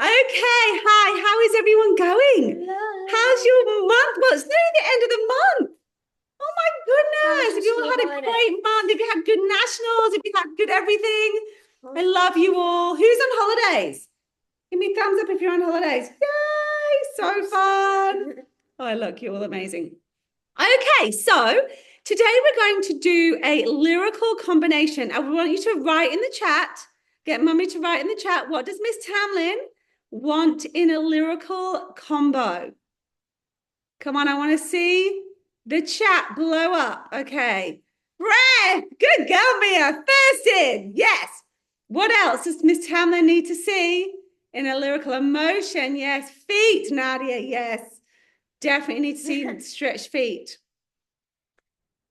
Okay, hi, how is everyone going? Hello. How's your month? Well, it's nearly the end of the month. Oh my How's goodness. your Have you all school had a holiday? great month? Have you had good nationals? Have you had good everything? I Oh, love you all. Who's on holidays? Give me a thumbs up if you're on holidays. Yay, so fun. Oh, look, you're all amazing. Okay, so today we're going to do a lyrical combination. I want you to write in the chat, get mummy to write in the chat, what does Miss Tamlyn want in a lyrical combo? Come on, I want to see the chat blow up. Okay. Red, good girl, Mia. First in, yes. What else does Miss Tamlyn need to see in a lyrical emotion? Yes. Feet, Nadia, yes. Definitely need to see stretched feet.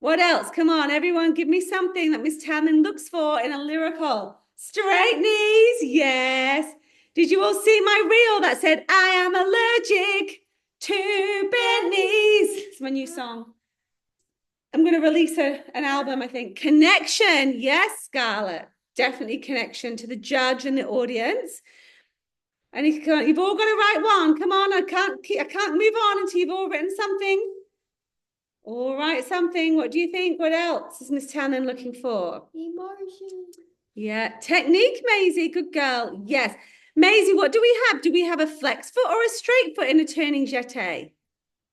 What else? Come on, everyone, give me something that Miss Tamlyn looks for in a lyrical. Straight knees, yes. Did you all see my reel that said, I am allergic to bent knees? It's my new song. I'm going to release an album, I think. Connection, yes, Scarlett. Definitely connection to the judge and the audience. And you've all got to write one. Come on, I can't move on until you've all written something. All right, something. What do you think? What else is Miss Tamlyn looking for? emotion. Yeah, technique, Maisie. Good girl. Yes. Maisie, what do we have? Do we have a flex foot or a straight foot in a turning jeté?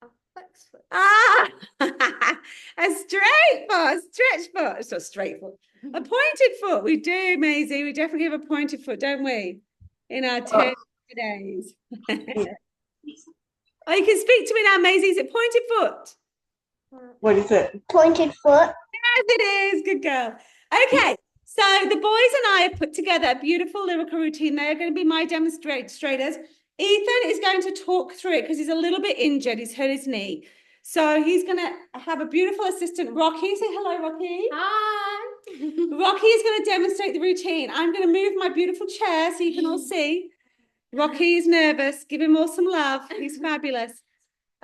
A flex foot. Ah, a straight foot, a stretch foot. It's not straight foot. A pointed foot. We do, Maisie. We definitely have a pointed foot, don't we? In our turning days. Oh, you can speak to me now, Maisie. Is it pointed foot? What is it? Pointed foot. Yes, it is. Good girl. Okay. So the boys and I have put together a beautiful lyrical routine. They are going to be my demonstrators. Ethan is going to talk through it because he's a little bit injured. He's hurt his knee. So he's going to have a beautiful assistant, Rocky. Say hello, Rocky. Hi. Rocky is going to demonstrate the routine. I'm going to move my beautiful chair so you can all see. Rocky is nervous. Give him all some love. He's fabulous.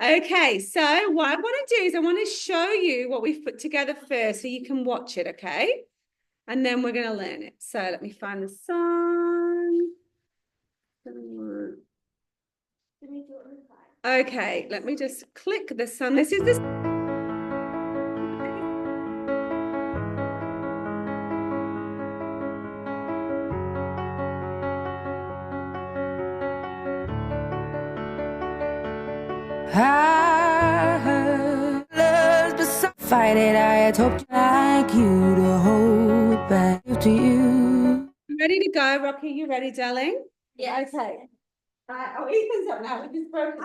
Okay, so what I want to do is I want to show you what we've put together first so you can watch it, okay? And then we're going to learn it. So let me find the song. Okay, let me just click the song. This is the I heard love's beside fight it. I had hoped like you to hold back to you. ready to go, Rocky. You ready, darling? Yeah. Okay. Oh, Ethan's up now with his broken.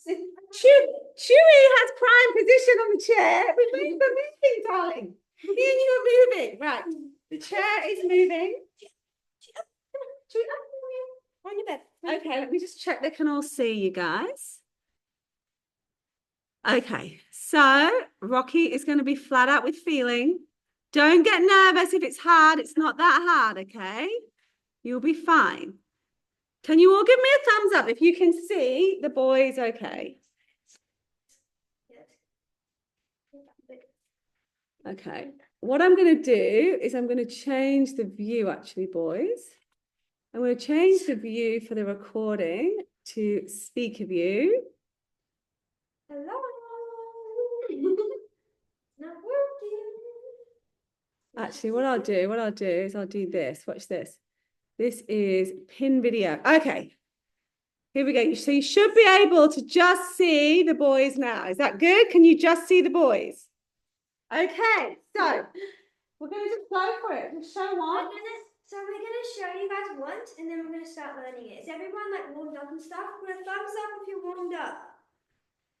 Chewy has prime position on the chair. We're moving, darling. Me and you are moving. Right. The chair is moving. Chewy, on your bed. Okay, let me just check they can all see you guys. Okay, so Rocky is going to be flat out with feeling. Don't get nervous if it's hard. It's not that hard, okay? You'll be fine. Can you all give me a thumbs up if you can see the boys okay? Okay. What I'm going to do is I'm going to change the view, actually, boys. I'm going to change the view for the recording to speaker view. Hello. Not working. Actually, what I'll do is I'll do this. Watch this. This is pin video. Okay. Here we go. So you should be able to just see the boys now. Is that good? Can you just see the boys? Okay. So we're going to just go for it. Just show one. So we're gonna show you guys once, and then we're gonna start learning it. Is everyone like warmed up and stuff? Put a thumbs up if you're warmed up.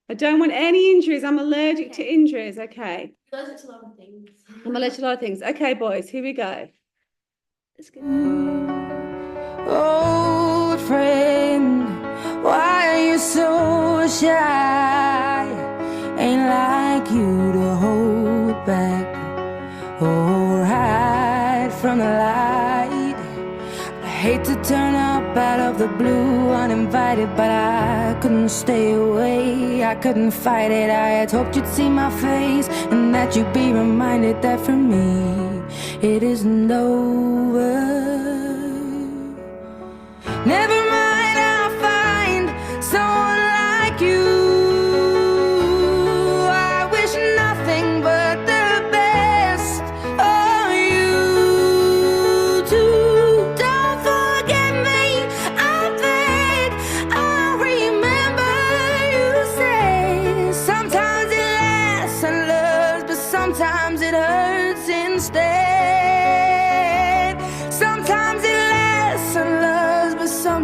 I don't want any injuries. I'm allergic to injuries. Okay. You're allergic to a lot of things. I'm allergic to a lot of things. Okay, boys. Here we go. Let's go. Old friend, why are you so shy? Ain't like you to hold back or hide from the light. I hate to turn up out of the blue uninvited, but I couldn't stay away. I couldn't fight it. I had hoped you'd see my face and that you'd be reminded that for me it isn't over. Never mind,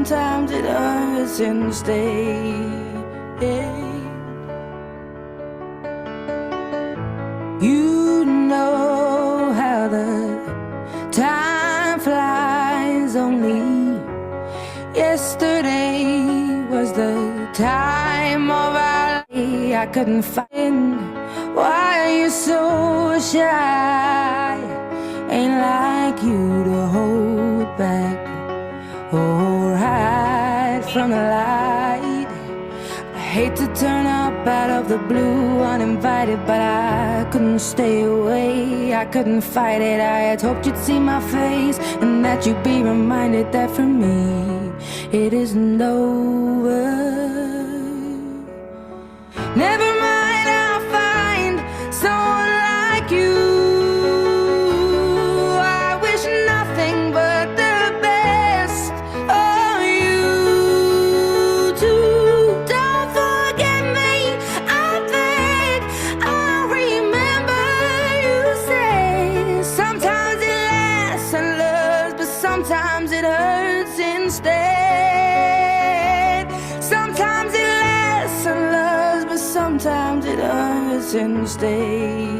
sometimes it hurts instead. You know how the time flies. Only yesterday was the time of our life. I couldn't find. Why are you so shy? Ain't like you to hold back or hide from the light. I hate to turn up out of the blue uninvited, but I couldn't stay away. I couldn't fight it. I had hoped you'd see my face and that you'd be reminded that for me it isn't over. Never mind, I'll find someone like you. I wish nothing but the best of you too. Don't forget me, I beg. I remember you say sometimes it lasts and loves, but sometimes it hurts instead. Sometimes it lasts and loves, but sometimes it hurts instead.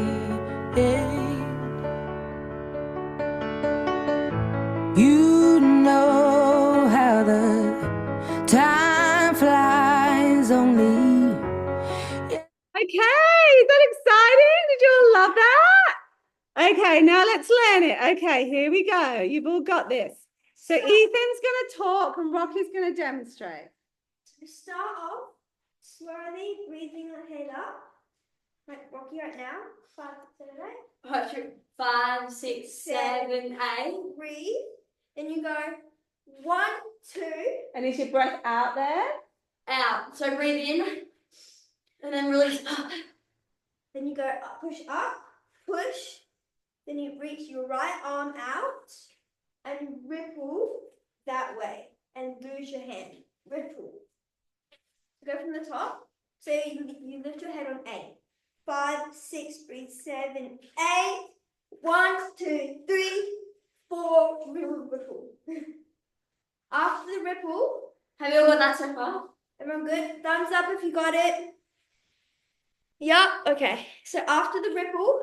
You know how the time flies. Only Okay, is that exciting? Did you all love that? Okay, now let's learn it. Okay, here we go. You've all got this. So Ethan's going to talk and Rocky's going to demonstrate. So start off slowly breathing your head up. Like Rocky right now. 5, 6, 7, 8. 5, 6, 7, 8. Breathe. Then you go 1, 2. And is your breath out there? Out. So breathe in and then release. Then you go up, push. Then you reach your right arm out and ripple that way and lose your hand. Ripple. Go from the top. So you lift your head on 8. 5, 6, breathe 7, 8. 1, 2, 3, 4. Ripple. After the ripple, Have you all got that so far? everyone good? Thumbs up if you got it. Yup. Okay. So after the ripple,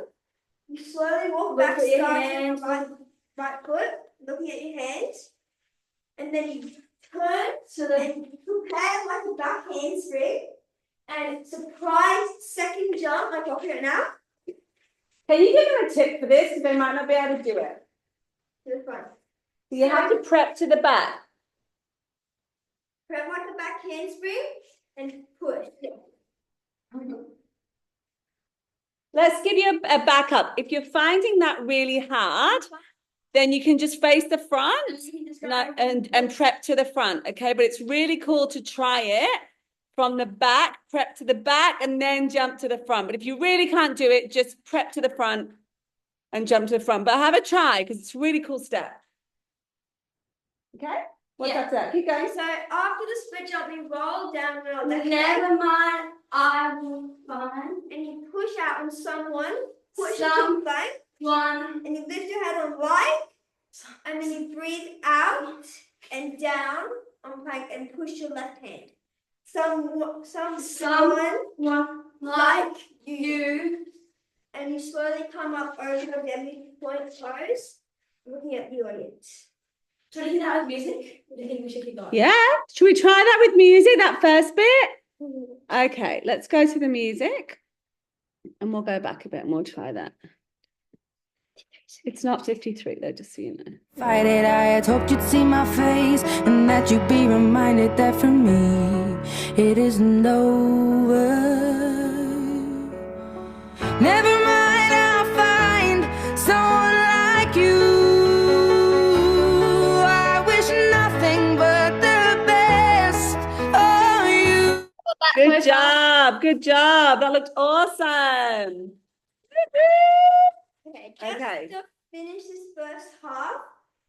you slowly walk back, Look at your starting hands. on right foot, looking at your hands, and then you turn So the and prepare like a back handspring, and surprise second jump like you're here now Can you give them a tip for this? Because they might not be able to do it. to the front. So you have to prep to the back. Prep like a back handspring and push. Let's give you a backup. If you're finding that really hard, then you can just face the front And you can just go and prep to the front, okay? But it's really cool to try it from the back, prep to the back, and then jump to the front. But if you really can't do it, just prep to the front and jump to the front. But have a try because it's a really cool step. Okay? What's Yeah. after that? Keep going. So after the split jump, you roll down your left leg never mind, I will find and you push out on someone, push to Some- the flank, one. and you lift your head on right, and then you breathe out and down on plank and push your left hand. Someone One like you. and you slowly come up over the midpoint toes, looking at the audience. Should we do that with music? Or do you think we should keep going? Yeah. Should we try that with music, that first bit? Okay, let's go to the music. And we'll go back a bit and we'll try that. It's not 53 though, just so you know. fight it. I had hoped you'd see my face and that you'd be reminded that for me it isn't over. Never mind, I'll find someone like you. I wish nothing but the best of you. Good job. Good job. That looked awesome. Okay, just Okay. to finish this first half,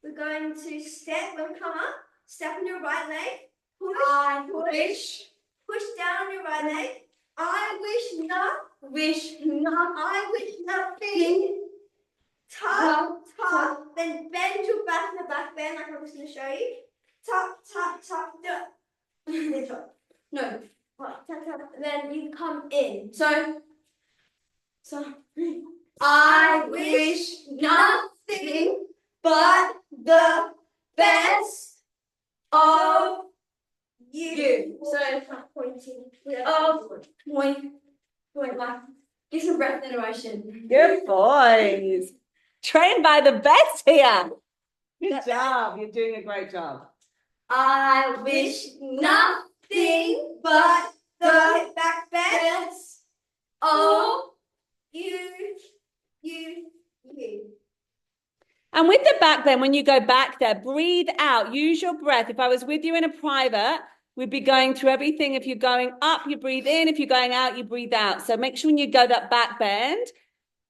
we're going to step, when we come up, step on your right leg, push down on your right leg. I wish nothing. Tug, then bend your back in the back bend like I was going to show you. tap, tap, tap, then drop. No. Tap, tap, and then you come in. So I wish nothing but the best of you. So Pointing. point like give some breath and emotion. Good boys. Trained by the best here. Good job. You're doing a great job. I Wish nothing but the best of you. And with the back then, when you go back there, breathe out, use your breath. If I was with you in a private, we'd be going through everything. If you're going up, you breathe in. If you're going out, you breathe out. So make sure when you go that back bend,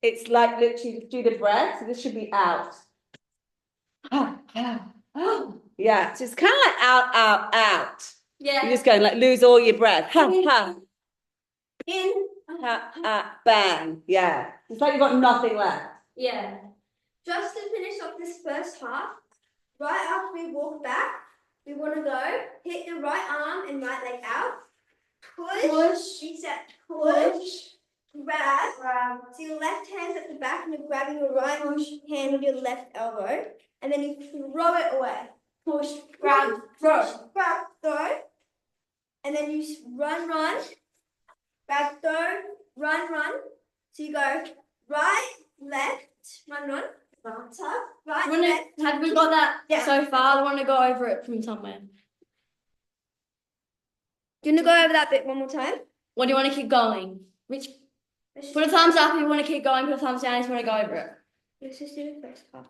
it's like literally do the breath. So this should be out. Yeah, so it's kind of like out, out, out. Yeah. You're just going like lose all your breath. In. Bang. Yeah. It's like you've got nothing left. Yeah. Just to finish off this first half, right after we walk back, we want to go hit your right arm and right leg out. Push. Reset. Push. Grab. So your left hand's at the back and you're grabbing your right hand with your left elbow. And then you throw it away. Push. Grab. Throw. Grab. Throw. And then you run. Grab. Throw. Run. So you go right, left, run. Right, left. Have we got that Yeah. so far? I want to go over it from somewhere. Do you want to go over that bit one more time? Or do you want to keep going? Put a thumbs up if you want to keep going, put a thumbs down if you want to go over it. Let's just do the first half.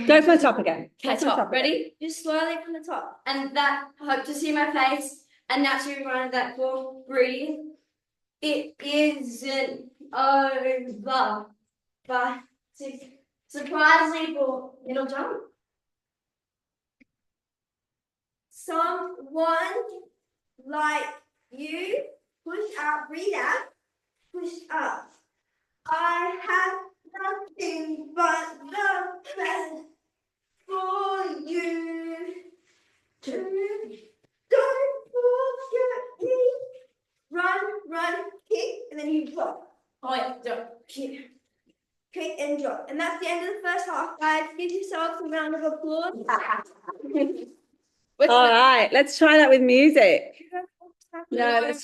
Go from the top again. Okay, Go from the top. again. Ready? Just slowly from the top. And that, hope to see my face and naturally run that core, breathe. It isn't over, but surprisingly, it'll jump. Someone like you, push out, breathe out, push up. I have nothing but the best for you. Don't forget me. Run, kick, and then you drop. Oh yeah, jump. Kick and drop. And that's the end of the first half, guys. Give yourselves a round of applause. All right, let's try that with music. No, let's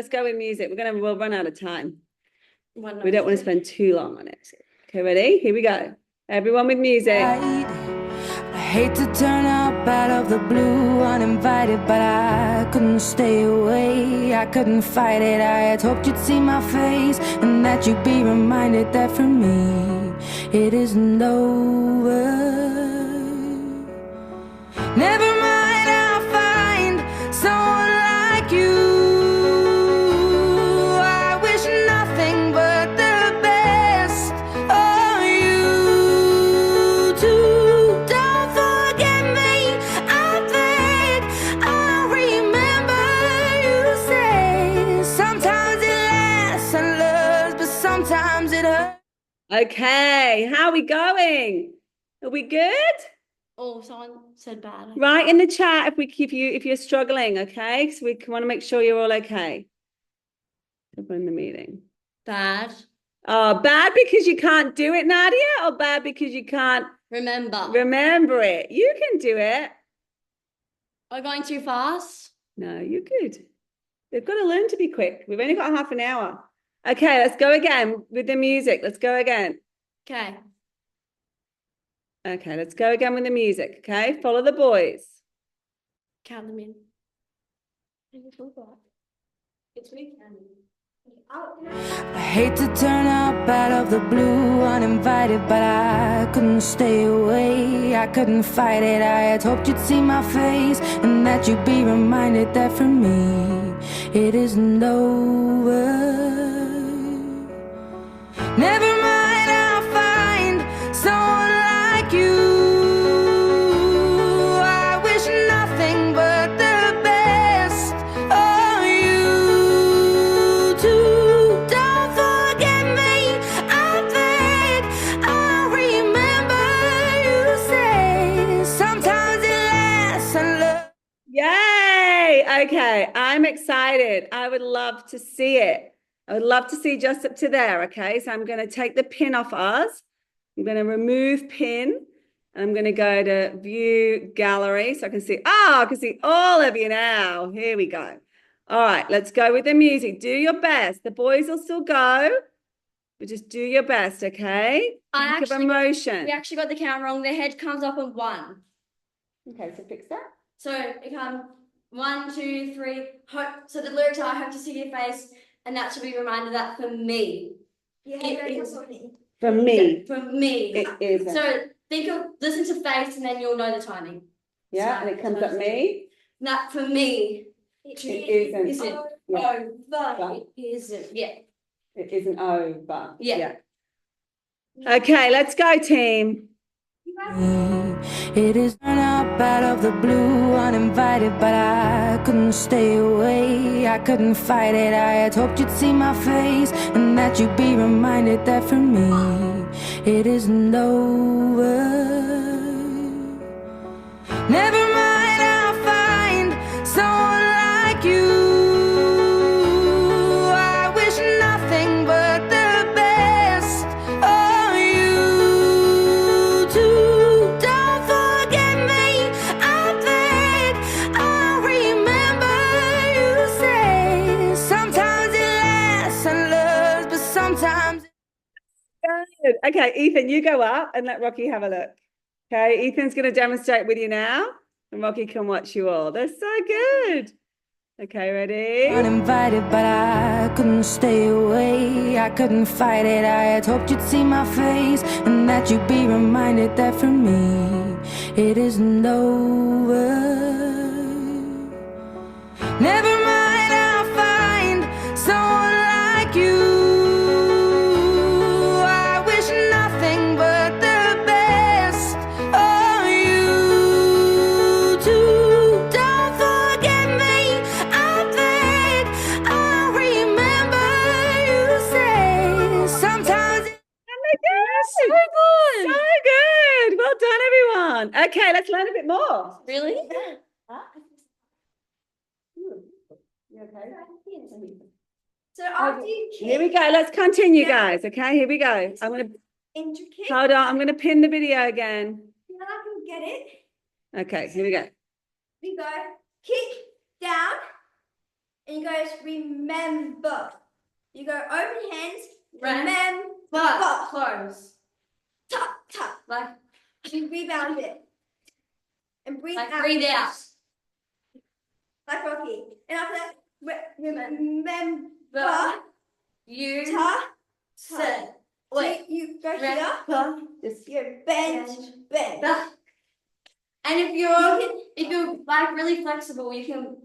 go with music. We'll run out of time. We don't want to spend too long on it. Okay, ready? Here we go. Everyone with music. I hate to turn up out of the blue uninvited, but I couldn't stay away. I couldn't fight it. I had hoped you'd see my face and that you'd be reminded that for me it isn't over. Never mind, I'll find someone like you. I wish nothing but the best of you too. Don't forget me, I beg. I remember you say sometimes it lasts and loves, but sometimes it hurts. Okay, how are we going? Are we good? Oh, someone said bad. Write in the chat if you're struggling, okay? So we want to make sure you're all okay. Everyone in the meeting. Bad. Oh, bad because you can't do it, Nadia, or bad because you can't remember it? You can do it. Are we going too fast? No, you're good. They've got to learn to be quick. We've only got half an hour. Okay, let's go again with the music. Let's go again. Okay. Okay, let's go again with the music. Okay, follow the boys. Count them in. It's weekend. I hate to turn up out of the blue uninvited, but I couldn't stay away. I couldn't fight it. I had hoped you'd see my face and that you'd be reminded that for me it isn't over. Never mind, I'll find someone like you. I wish nothing but the best of you too. Don't forget me, I beg. I remember you say Yay! Okay, I'm excited. I would love to see it. I would love to see just up to there. Okay, so I'm going to take the pin off us. I'm going to remove pin and I'm going to go to view gallery so I can see. Oh, I can see all of you now. Here we go. All right, let's go with the music. Do your best. The boys will still go, but just do your best, okay? Think of emotion. We actually got the count wrong. The head comes up on 1. Okay, so fix that. So it comes 1, 2, 3. So the lyrics are, I hope to see your face, and that should be a reminder that for me. Yeah, It that's is. for me. For me, For me. it isn't. So listen to face, and then you'll know the timing. Yeah, and it comes up me. Not for me. It isn't. Is it? Yeah. Oh, it isn't. Yeah. It isn't over. Yeah. Okay, let's go, team. It is turn up out of the blue, uninvited, but I couldn't stay away. I couldn't fight it. I had hoped you'd see my face and that you'd be reminded that for me it isn't over. Never mind, I'll find someone like you. I wish nothing but the best of you too. Don't forget me, I beg. I remember you say sometimes it lasts and loves, but sometimes. Good. Okay, Ethan, you go up and let Rocky have a look. Okay, Ethan's going to demonstrate with you now, and Rocky can watch you all. They're so good. Okay, ready? Uninvited, but I couldn't stay away. I couldn't fight it. I had hoped you'd see my face and that you'd be reminded that for me it isn't over. Never mind, I'll find someone like you. I wish nothing but the best of you too. Don't forget me, I beg. I remember you say sometimes. So good. So good. Well done, everyone. Okay, let's learn a bit more. Really? You okay? So after you Here we kick go. Let's continue, Yeah. guys. Okay, here we go. I'm going to into kick, hold on. I'm going to pin the video again. then I can get it. Okay, here we go. We go kick down, and you guys remember. You go open hands, remember. But close. Tap, tap. Like You rebound it. And breathe out. breathe out. Like Rocky. And after that, remember. But you Ta. said. So Wait. you go here. Remember. Just you bend, bend. That. And if you're like really flexible, you can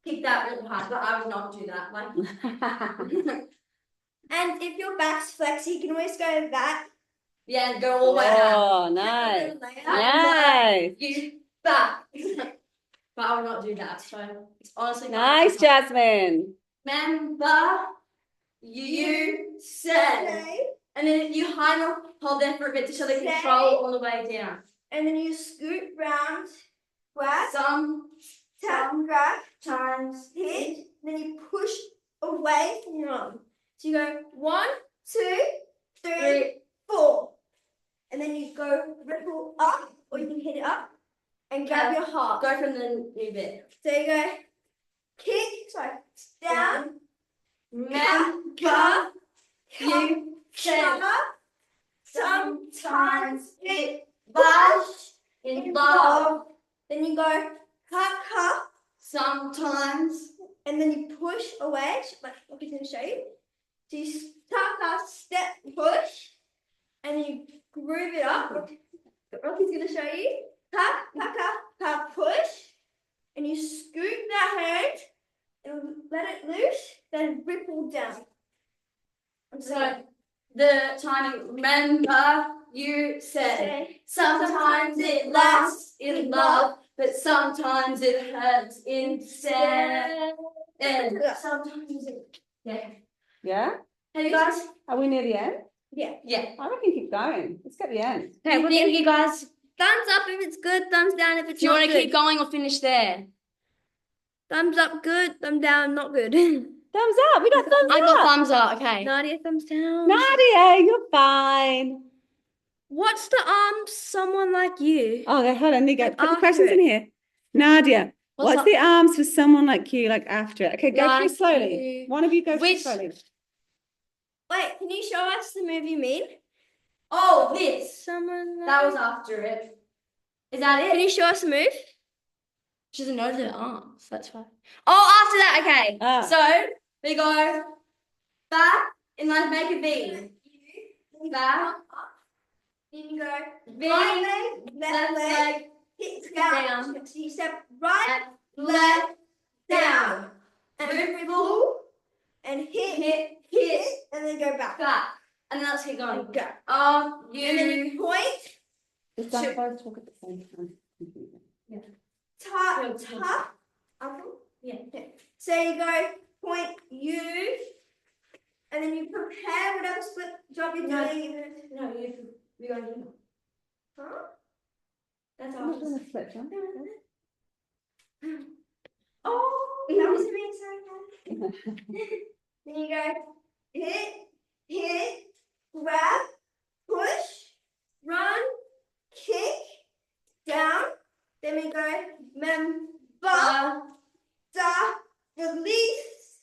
kick that really hard. But I would not do that. Like. And if your back's flexy, you can always go that. Yeah, and go all the way out. Oh, nice. Later. Nice. You back. But I would not do that. So it's honestly not. Nice, Jasmine. Remember, you said. Okay. And then you hold there for a bit to show the Say. control on the way down. And then you scoot round, grab, Some tap, grab, times hit, then you push away from your arm. So you go 1, 2, 3, 4. And then you go ripple up, or you can hit it up and grab your heart. go from the new bit. So you go kick, down, Remember, you said. up, sometimes it But in love, Then you go cut, sometimes and then you push away, like Rocky's going to show you. So you step, push, and you groove it up. Rocky's going to show you. Push, and you scoop that hand and let it loose, then ripple down. so the timing. Remember, you said. Sometimes it lasts in love, but sometimes it hurts instead. And sometimes it. Yeah. Yeah? Have you guys? Are we near the end? Yeah. I reckon keep going. Let's get the end. Okay, what do you guys? Thumbs up if it's good, thumbs down if it's Do you not want to good. keep going or finish there? Thumbs up, good. Thumb down, not good. Thumbs up. We got thumbs I up. got thumbs up. Okay. Nadia, thumbs down. Nadia, you're fine. What's the arms someone like you? Oh, okay, hold on. Nico, Like put the after questions it. in here. Nadia, What's what's up? the arms for someone like you, like after it? Okay, go through Like slowly. you. One of you go through Which- slowly. Wait, can you show us the movie you mean? Oh, this. Someone That was like- after it. Is that Can it? you show us the move? She doesn't know the arms. That's fine. Oh, after that, okay. Ah. So we go back and like make a V. Back. Then you go V. right leg, left leg, hit down. So you step right, left, down. And pull and hit, and then go back. Back. And then let's keep going. And go. Oh, you. And then you point, Just don't both talk at the same time. tap, Go tap, uncle. Yeah. So you go point you, and then you prepare whatever split job you're No. doing. No, we go. Huh? That's I'm not all. doing a split jump. Oh, that was amazing. Then you go hit, grab, push, run, kick, down. Then we go member, da, release,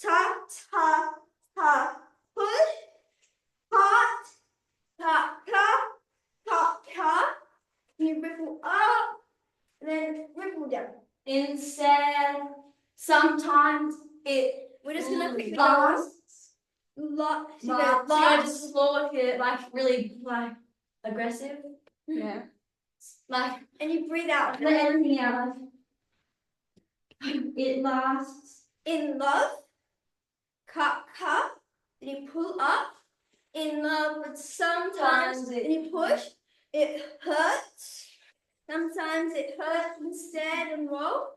ta, ta, ta, push, hot, ta, ta, ta, ta. You ripple up, and then ripple down. Instead, sometimes it We're just gonna quickly go lasts. lot. So you So go I lot. just slow it like really like aggressive. Yeah. Like And you breathe out. let everything out. It lasts. In love, cut, then you pull up. In love, but sometimes Sometimes then you push. It hurts. Sometimes it hurts instead and roll.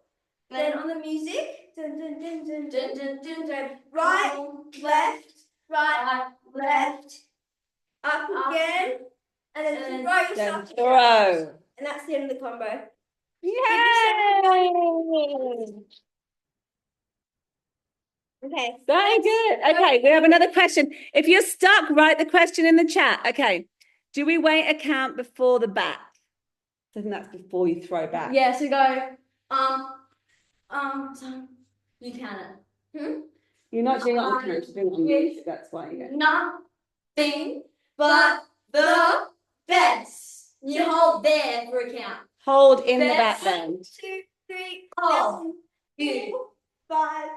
Then on the music, dun dun dun dun dun dun dun dun. Right, left, right, left, up again, and then And throw Then yourself. throw. And that's the end of the combo. Yay! Okay. Very good. Okay, we have another question. If you're stuck, write the question in the chat. Okay. Do we wait a count before the back? I think that's before you throw back. Yeah, so go so you count it. You're not doing it on camera, you're doing it on Yeah. music. That's why you get. Nothing but the best. You hold there for a count. Hold in the Best. back then. 2, 3, Oh, 4, 5,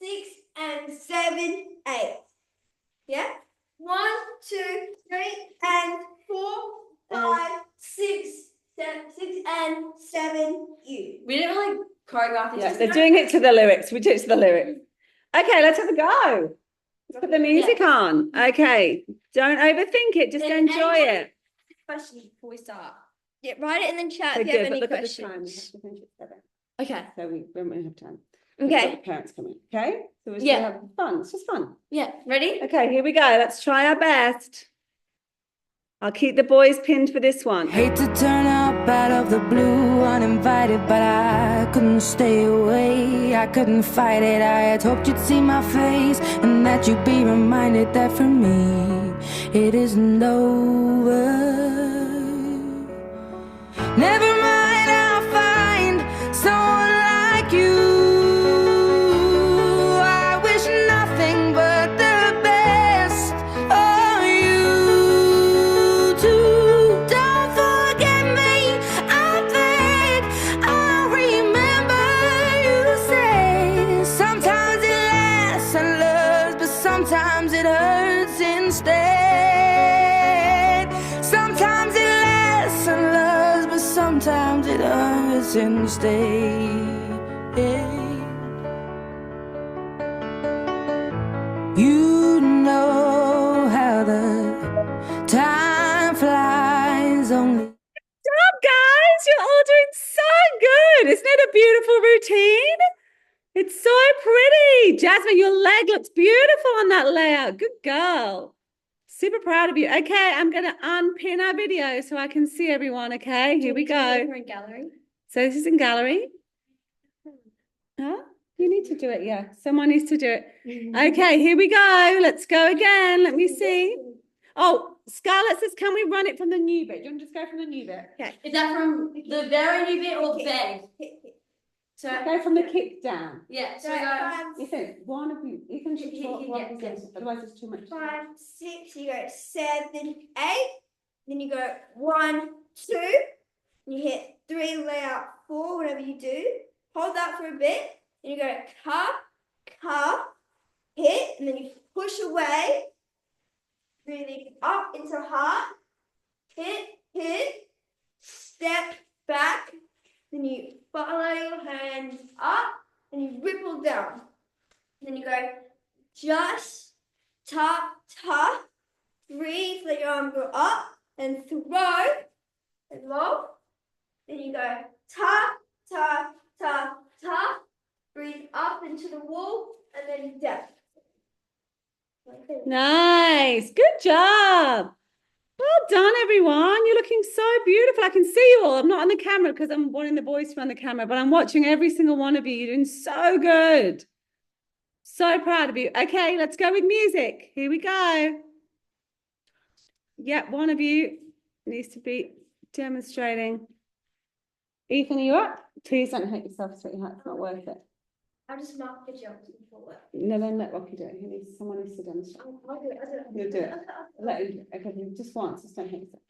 6, and 7, 8. Yeah? 1, 2, 3, and 4, 5, 6, 7, 6, and 7. You. we didn't really choreograph this. Yeah, they're doing it to the lyrics. We do it to the lyrics. Okay, let's have a go. Let's put the music on. Okay. Don't overthink it, just Then enjoy anyone- it. Questions before we start. Yeah, write it in the chat So if you have good, but any look at the time. We have questions. to finish at 7. Okay. So we won't have time. We've got Okay. the parents coming. Okay? So we're just Yeah. gonna have fun. It's just fun. Yeah. Ready? Okay, here we go. Let's try our best. I'll keep the boys pinned for this one. Hate to turn up out of the blue uninvited, but I couldn't stay away. I couldn't fight it. I had hoped you'd see my face and that you'd be reminded that for me it isn't over. Never mind, I'll find someone like you. I wish nothing but the best of you too. Don't forget me, I beg. I'll remember you say sometimes it lasts and loves, but sometimes it hurts instead. Sometimes it lasts and loves, but sometimes it hurts instead. You know how the time flies only. Job, guys. You're all doing so good. Isn't it a beautiful routine? It's so pretty. Jasmine, your leg looks beautiful on that layout. Good girl. Super proud of you. Okay, I'm going to unpin our video so I can see everyone. Okay, here we go. We're in gallery. So this is in gallery. Huh? You need to do it, yeah. Someone needs to do it. Okay, here we go. Let's go again. Let me see. Oh, Scarlett says, can we run it from the new bit? Do you want to just go from the new bit? Okay. Is that from the very new bit or bed? So Go from the kick down. yeah. So Right, go. 5, Ethan, one of you. Ethan should talk Yeah, one yeah, person, otherwise it's too much. 5, 6. You go 7, 8. Then you go 1, 2. You hit 3, lay out 4. Whatever you do, hold that for a bit. Then you go car, hit, and then you push away. Breathing up into heart. Hit, step back. Then you follow your hands up, and you ripple down. Then you go just tap, breathe, let your arm go up, and throw, and low. Then you go tap, breathe up into the wall, and then down. Nice. Good job. Well done, everyone. You're looking so beautiful. I can see you all. I'm not on the camera because I'm wanting the boys to be on the camera, but I'm watching every single one of you. You're doing so good. So proud of you. Okay, let's go with music. Here we go. Yeah, one of you needs to be demonstrating. Ethan, are you up? Please don't hurt yourself, sweetheart. It's not worth it. I'll just mark the jumps forward. No, then let Rocky do it. Someone needs to demonstrate. I'll do it. You'll do it. Let him do it. Okay, just once. Just don't hurt yourself.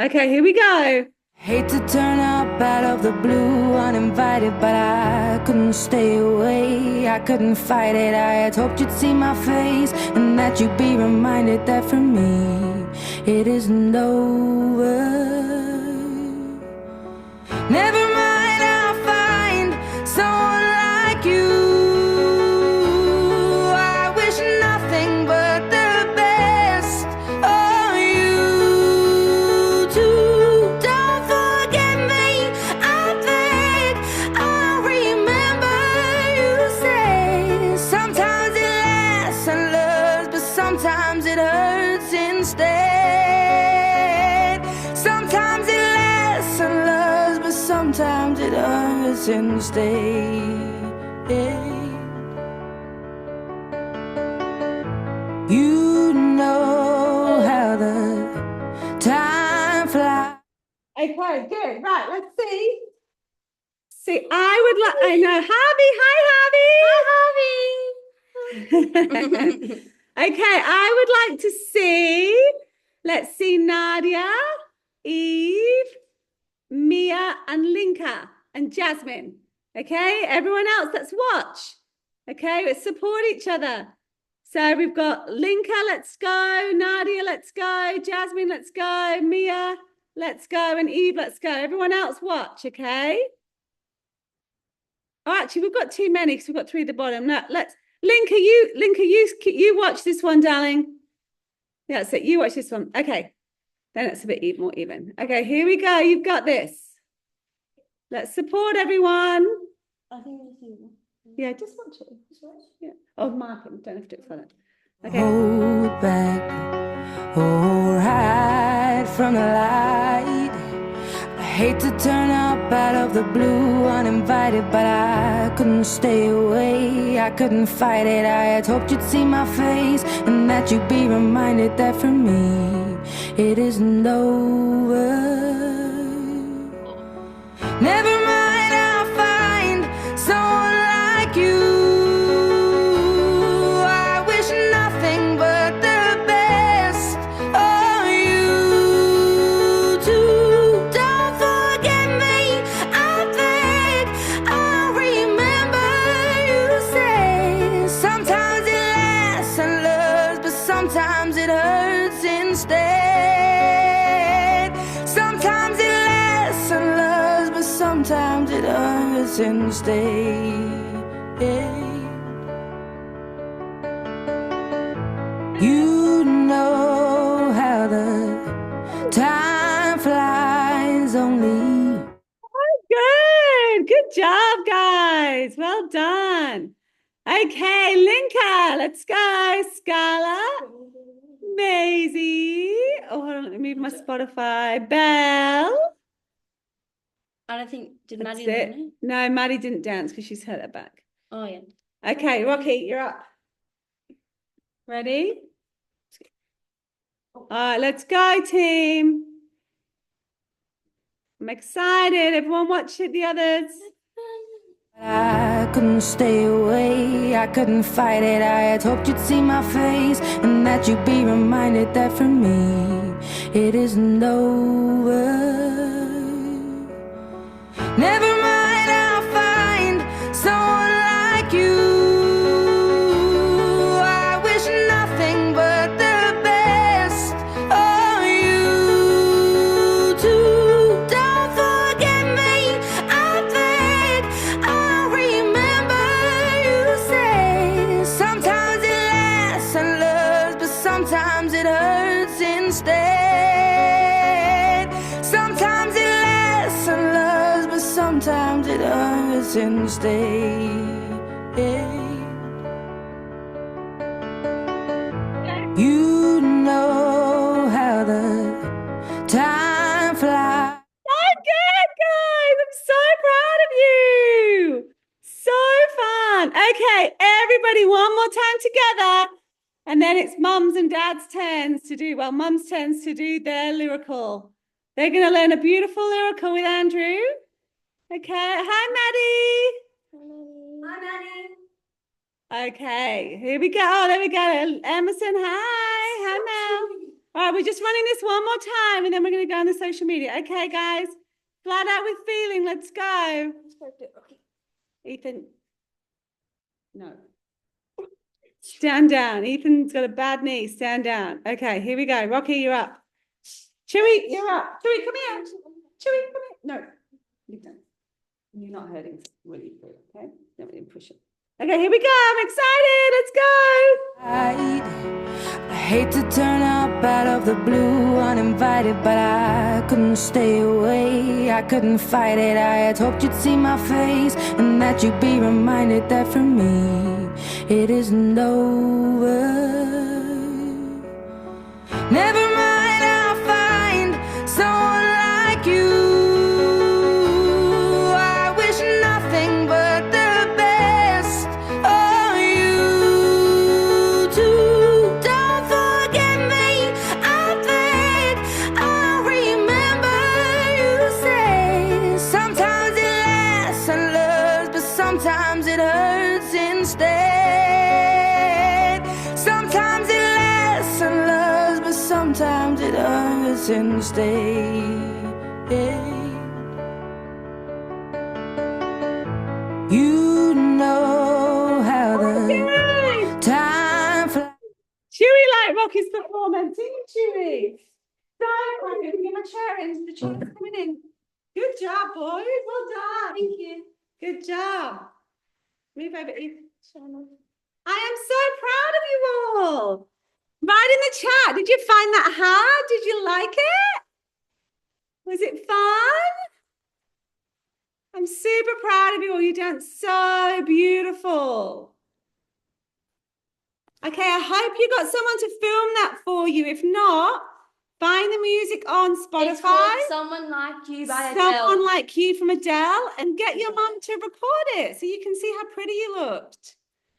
Okay, here we go. Hate to turn up out of the blue uninvited, but I couldn't stay away. I couldn't fight it. I had hoped you'd see my face and that you'd be reminded that for me it isn't over. Never mind, I'll find someone like you. I wish nothing but the best of you too. Don't forget me, I beg. I remember you say sometimes it lasts and loves, but sometimes it hurts instead. Sometimes it lasts and loves, but sometimes it hurts instead. You know how the time flies. Okay, good. Right, let's see. See, I would like, I know, Harvey. Hi, Harvey. Okay, I would like to see, let's see, Nadia, Eve, Mia, and Linka, and Jasmine. Okay, everyone else, let's watch. Okay, let's support each other. So we've got Linka, let's go. Nadia, let's go. Jasmine, let's go. Mia, let's go. And Eve, let's go. Everyone else watch, okay? Oh, actually, we've got too many because we've got 3 at the bottom. No, let's, Linka, you watch this one, darling. Yeah, that's it. You watch this one. Okay. Then it's a bit more even. Okay, here we go. You've got this. Let's support everyone. I think it's you. Yeah, just watch it. Just watch. Yeah. Oh, mark it. Don't have to follow it. Okay. Hold back or hide from the light. I hate to turn up out of the blue uninvited, but I couldn't stay away. I couldn't fight it. I had hoped you'd see my face and that you'd be reminded that for me it isn't over. Never mind, I'll find someone like you. I wish nothing but the best of you too. Don't forget me, I beg. I remember you say sometimes it lasts and loves, but sometimes it hurts instead. Sometimes it lasts and loves, but sometimes it hurts instead. You know how the time flies only. Good. Good job, guys. Well done. Okay, Linka, let's go. Scala, Maisie. Oh, hold on, let me move my Spotify. Belle. I don't think did That's Maddie it. learn it? No, Maddie didn't dance because she's hurt her back. Oh yeah. Okay, Rocky, you're up. Ready? All right, let's go, team. I'm excited. Everyone watch it, the others. I couldn't stay away, I couldn't fight it. I had hoped you'd see my face and that you'd be reminded that for me it isn't over. Never mind, I'll find someone like you. I wish nothing but the best of you too. Don't forget me, I beg. I remember you say sometimes it lasts and loves, but sometimes it hurts instead. Sometimes it lasts and loves, but sometimes it hurts instead. You know how the time flies. So good, guys. I'm so proud of you. So fun. Okay, everybody, one more time together. And then it's mums and dads' turns to do, well, mum's turns to do their lyrical. They're going to learn a beautiful lyrical with Andrew. Okay. Hi, Maddie. Hi, Maddie. Okay, here we go. Oh, there we go. Emerson, hi. Hi, Mel. All right, we're just running this one more time and then we're going to go on the social media. Okay, guys. Flat out with feeling. Let's go. Ethan. No. Stand down. Ethan's got a bad knee. Stand down. Okay, here we go. Rocky, you're up. Chewy, you're up. Chewy, come here. Chewy, come here. No. You've done. You're not hurting really good, okay? Don't really push it. Okay, here we go. I'm excited. Let's go. I hate to turn up out of the blue uninvited, but I couldn't stay away, I couldn't fight it. I had hoped you'd see my face and that you'd be reminded that for me it isn't over. Never mind, I'll find someone like you. I wish nothing but the best of you too. Don't forget me, I beg. I remember you say sometimes it lasts and loves, but sometimes it hurts instead. Sometimes it lasts and loves, but sometimes it hurts instead. You know how the Good. time flies. Chewy like Rocky's performance, didn't Chewy? Don't Rocky, give him a chair in. The chair's coming in. Good job, boys. Well done. Thank you. Good job. Move over, Ethan. I am so proud of you all. Write in the chat. Did you find that hard? Did you like it? Was it fun? I'm super proud of you all. You danced so beautiful. Okay, I hope you got someone to film that for you. If not, find the music on It's Spotify. called Someone Like You by Someone Adele. Like You from Adele, and get your mum to record it so you can see how pretty you looked.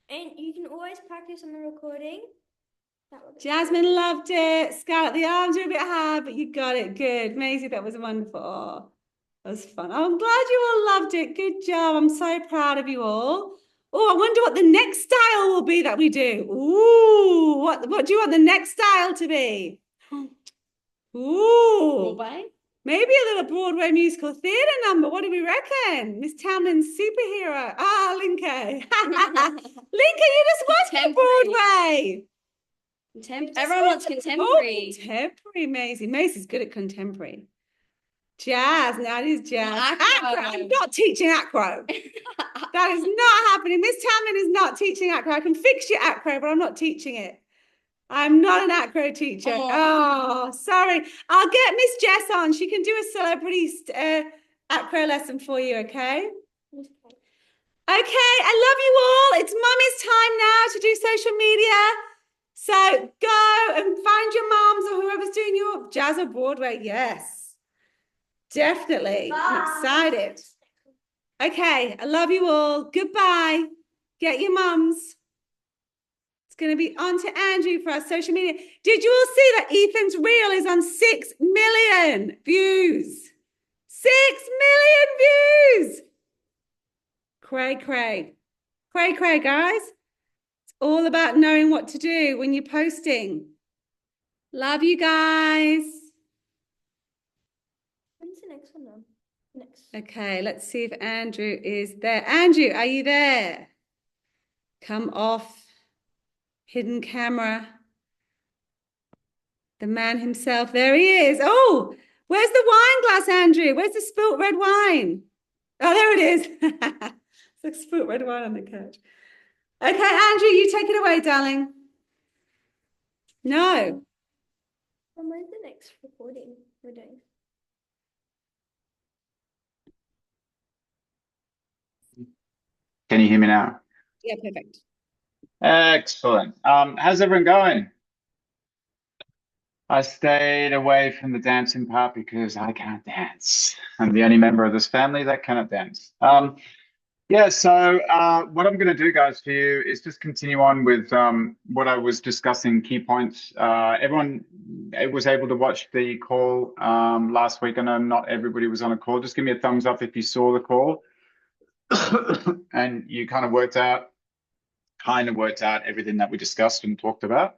And you can always practice on the recording. That would be Jasmine loved it. Scarlett, the arms are a bit hard, but you got it. Good. Maisie, that was wonderful. Oh, that was fun. I'm glad you all loved it. Good job. I'm so proud of you all. Oh, I wonder what the next style will be that we do. Ooh, what do you want the next style to be? Ooh, Broadway? maybe a little Broadway musical theatre number. What do we reckon? Miss Tamlyn's superhero. Ah, Linka. Linka, you just watched Contemporary. Broadway. Everyone wants contemporary. Oh, contemporary, Maisie. Maisie's good at contemporary. Jazz, now it is jazz. Acro. I'm not teaching acro. That is not happening. Miss Tamlyn is not teaching acro. I can fix your acro, but I'm not teaching it. I'm not an acro teacher. Oh, sorry. I'll get Miss Jess on. She can do a celebrity acro lesson for you, okay? Okay, I love you all. It's Mummy's time now to do social media. So go and find your moms or whoever's doing your jazz or Broadway. Yes, definitely. I'm excited. Okay, I love you all. Goodbye. Get your mums. It's going to be on to Andrew for our social media. Did you all see that Ethan's reel is on 6 million views? 6 million views. Cray, cray. Cray, cray, guys. It's all about knowing what to do when you're posting. Love you guys. When's the next one on? Next. Okay, let's see if Andrew is there. Andrew, are you there? Come off. Hidden camera. The man himself. There he is. Oh, where's the wine glass, Andrew? Where's the spilt red wine? Oh, there it is. It's like spilt red wine on the couch. Okay, Andrew, you take it away, darling. No. And when's the next recording we're doing? Can you hear me now? Yeah, perfect. Excellent. How's everyone going? I stayed away from the dancing part because I can't dance. I'm the only member of this family that cannot dance. Yeah, so what I'm going to do, guys, for you is just continue on with what I was discussing, key points. Everyone was able to watch the call last week. I know not everybody was on a call. Just give me a thumbs up if you saw the call and you kind of worked out everything that we discussed and talked about,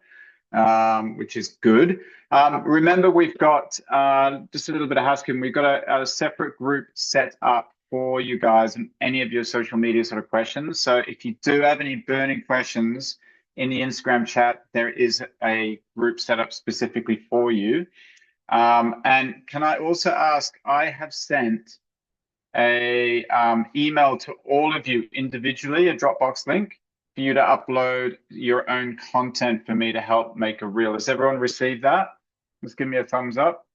which is good. Remember, we've got just a little bit of housekeeping. We've got a separate group set up for you guys and any of your social media sort of questions. So if you do have any burning questions in the Instagram chat, there is a group set up specifically for you. And can I also ask, I have sent a email to all of you individually, a Dropbox link for you to upload your own content for me to help make a reel. Has everyone received that? Just give me a thumbs up.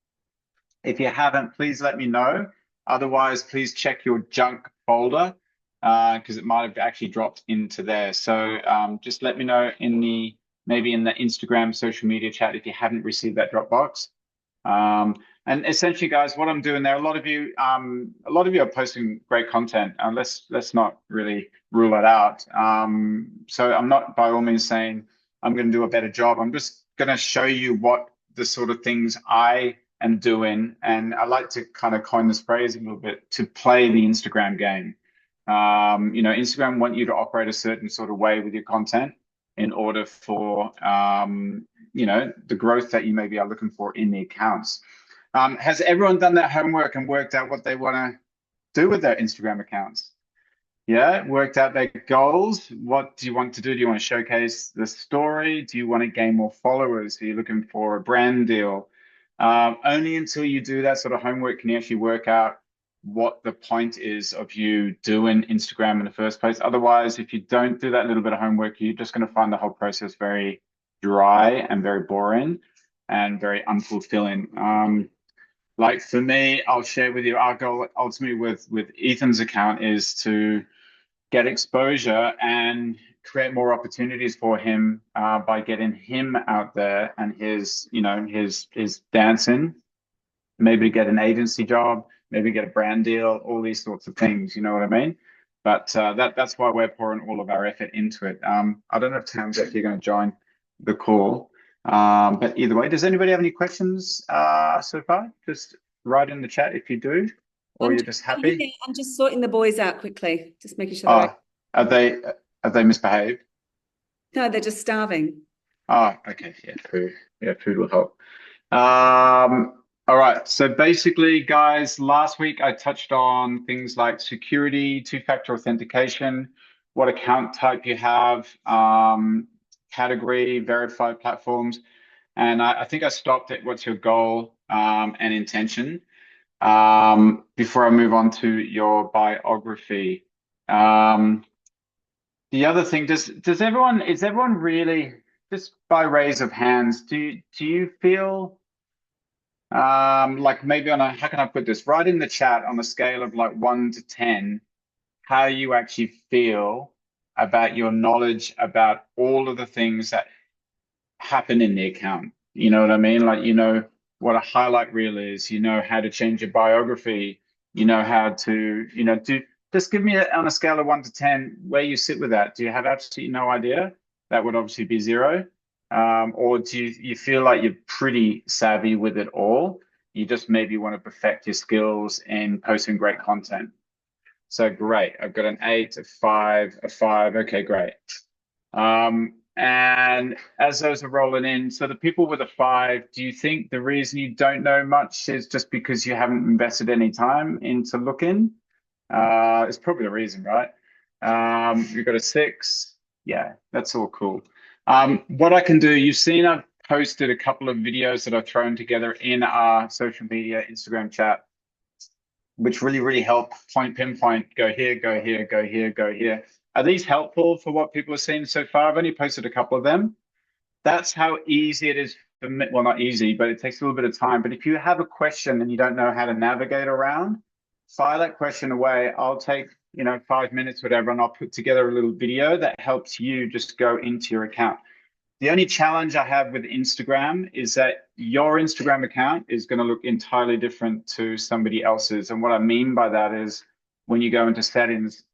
If you haven't, please let me know. Otherwise, please check your junk folder because it might have actually dropped into there. So just let me know maybe in the Instagram social media chat if you haven't received that Dropbox. And essentially, guys, what I'm doing there, a lot of you are posting great content. Let's not really rule it out. So I'm not by all means saying I'm going to do a better job. I'm just going to show you what the sort of things I am doing, and I like to kind of coin this phrase a little bit, to play the Instagram game. Instagram want you to operate a certain sort of way with your content in order for the growth that you maybe are looking for in the accounts. Has everyone done their homework and worked out what they want to do with their Instagram accounts? Yeah, worked out their goals. What do you want to do? Do you want to showcase the story? Do you want to gain more followers? Are you looking for a brand deal? Only until you do that sort of homework can you actually work out what the point is of you doing Instagram in the first place. Otherwise, if you don't do that little bit of homework, you're just going to find the whole process very dry and very boring and very unfulfilling. Like for me, I'll share with you, our goal ultimately with Ethan's account is to get exposure and create more opportunities for him by getting him out there and his dancing, maybe get an agency job, maybe get a brand deal, all these sorts of things, you know what I mean? But that's why we're pouring all of our effort into it. I don't know if Tam's actually going to join the call. But either way, does anybody have any questions so far? Just write in the chat if you do, or you're just happy. I'm just sorting the boys out quickly, just making sure. Have they misbehaved? No, they're just starving. Oh, okay. Yeah, food. Yeah, food will help. All right. So basically, guys, last week I touched on things like security, two-factor authentication, what account type you have, category, verified platforms. And I think I stopped at what's your goal and intention before I move on to your biography. The other thing, is everyone really, just by raise of hands, do you feel like maybe how can I put this? Write in the chat on a scale of like 1 to 10, how you actually feel about your knowledge about all of the things that happen in the account. You know what I mean? Like, you know what a highlight reel is, you know how to change your biography, you know how to, just give me on a scale of 1 to 10 where you sit with that. Do you have absolutely no idea? That would obviously be 0. Or do you feel like you're pretty savvy with it all? You just maybe want to perfect your skills in posting great content. So great. I've got an 8, a 5, a 5. Okay, great. And as those are rolling in, so the people with a 5, do you think the reason you don't know much is just because you haven't invested any time into looking? It's probably the reason, right? You've got a 6. Yeah, that's all cool. What I can do, you've seen I've posted a couple of videos that I've thrown together in our social media Instagram chat, which really help pinpoint, go here, go here, go here, go here. Are these helpful for what people are seeing so far? I've only posted a couple of them. That's how easy it is for me. Well, not easy, but it takes a little bit of time. But if you have a question and you don't know how to navigate around, fire that question away. I'll take 5 minutes, whatever, and I'll put together a little video that helps you just go into your account. The only challenge I have with Instagram is that your Instagram account is going to look entirely different to somebody else's. And what I mean by that is when you go into settings,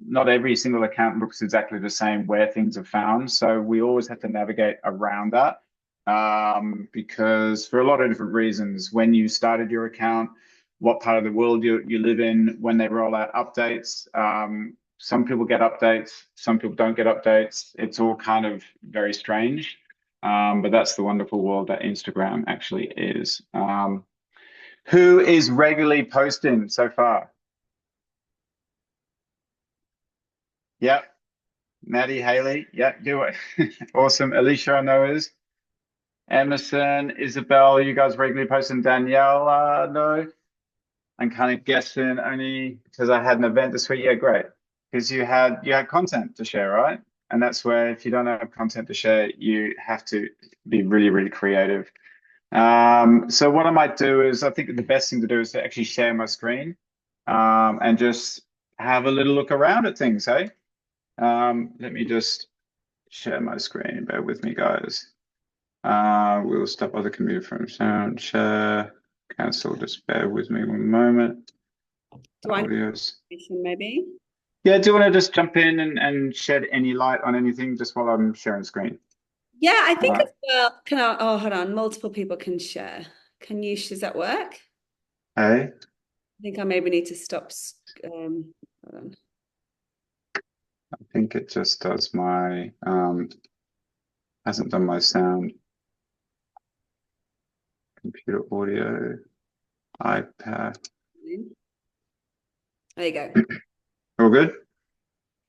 not every single account looks exactly the same where things are found. So we always have to navigate around that because for a lot of different reasons, when you started your account, what part of the world you live in, when they roll out updates. Some people get updates, some people don't get updates. It's all kind of very strange. But that's the wonderful world that Instagram actually is. Who is regularly posting so far? Yep. Maddie, Haley, yeah, do it. Awesome. Alicia, I know is. Emerson, Isabel, you guys regularly posting. Danielle, no. I'm kind of guessing only because I had an event this week. Yeah, great. Because you had content to share, right? And that's where if you don't have content to share, you have to be really creative. So what I might do is I think the best thing to do is to actually share my screen and just have a little look around at things, hey? Let me just share my screen. Bear with me, guys. We'll stop other computer from sound. Share. Cancel. Just bear with me one moment. Do I Audios. maybe? Yeah, do you want to just jump in and shed any light on anything just while I'm sharing screen? Yeah, I think Right. as well. Can I? Oh, hold on. Multiple people can share. Does that work? Hey, I think I maybe need to stop. Hold on. I think it just does my hasn't done my sound. Computer audio, iPad. There you go. All good?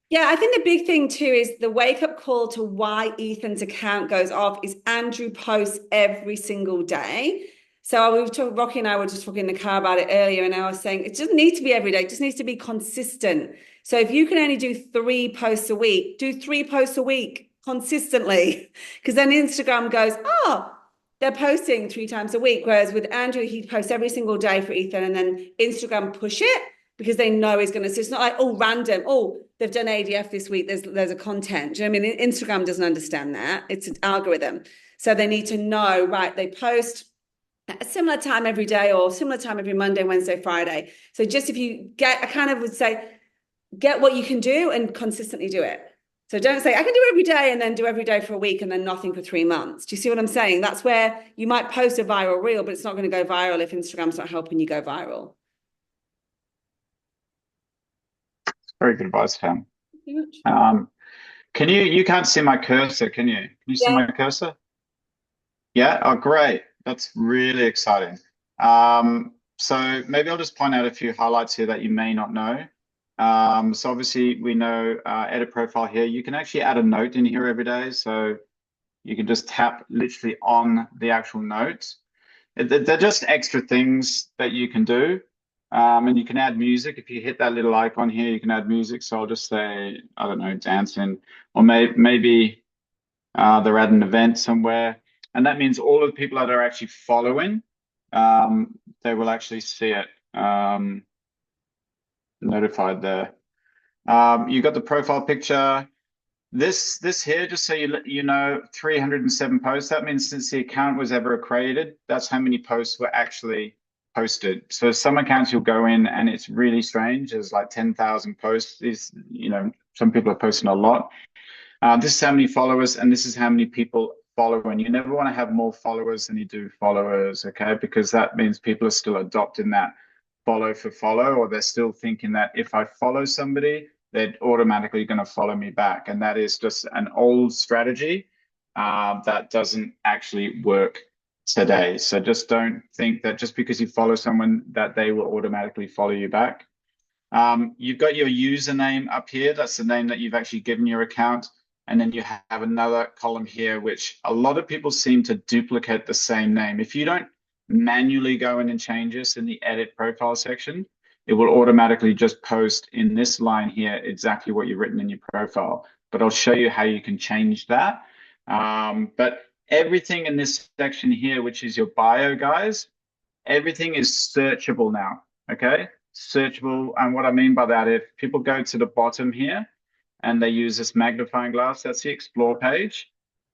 Yeah, I think the big thing too is the wake up call to why Ethan's account goes off is Andrew posts every single day. So we were talking, Rocky and I were just talking in the car about it earlier, and I was saying it doesn't need to be every day, it just needs to be consistent. So if you can only do 3 posts a week, do 3 posts a week consistently, because then Instagram goes, oh, they're posting 3 times a week. Whereas with Andrew, he posts every single day for Ethan, and then Instagram push it because they know he's going to. So it's not like random. Oh, they've done ADF this week. There's a content. Do you know what I mean? Instagram doesn't understand that. It's an algorithm. So they need to know, right? They post at a similar time every day or similar time every Monday, Wednesday, Friday. So just if you get, I kind of would say, get what you can do and consistently do it. So don't say, I can do every day and then do every day for a week and then nothing for 3 months. Do you see what I'm saying? That's where you might post a viral reel, but it's not going to go viral if Instagram's not helping you go viral. Very good advice, Tam. You can't see my cursor, can you? Can you see my cursor? Yeah, oh great. That's really exciting. So maybe I'll just point out a few highlights here that you may not know. So obviously we know edit profile here. You can actually add a note in here every day. So you can just tap literally on the actual notes. They're just extra things that you can do. And you can add music. If you hit that little icon here, you can add music. So I'll just say, I don't know, dancing, or maybe they're at an event somewhere. And that means all of the people that are actually following, they will actually see it notified there. You got the profile picture. This here, just so you know, 307 posts. That means since the account was ever created, that's how many posts were actually posted. So some accounts you'll go in and it's really strange. There's like 10,000 posts. These, some people are posting a lot. This is how many followers, and this is how many people follow. And you never want to have more followers than you do followers, okay? Because that means people are still adopting that follow for follow, or they're still thinking that if I follow somebody, they're automatically going to follow me back. And that is just an old strategy that doesn't actually work today. So just don't think that just because you follow someone that they will automatically follow you back. You've got your username up here. That's the name that you've actually given your account. And then you have another column here, which a lot of people seem to duplicate the same name. If you don't manually go in and change this in the edit profile section, it will automatically just post in this line here exactly what you've written in your profile. But I'll show you how you can change that. But everything in this section here, which is your bio, guys, everything is searchable now, okay? Searchable, and what I mean by that, if people go to the bottom here and they use this magnifying glass, that's the explore page.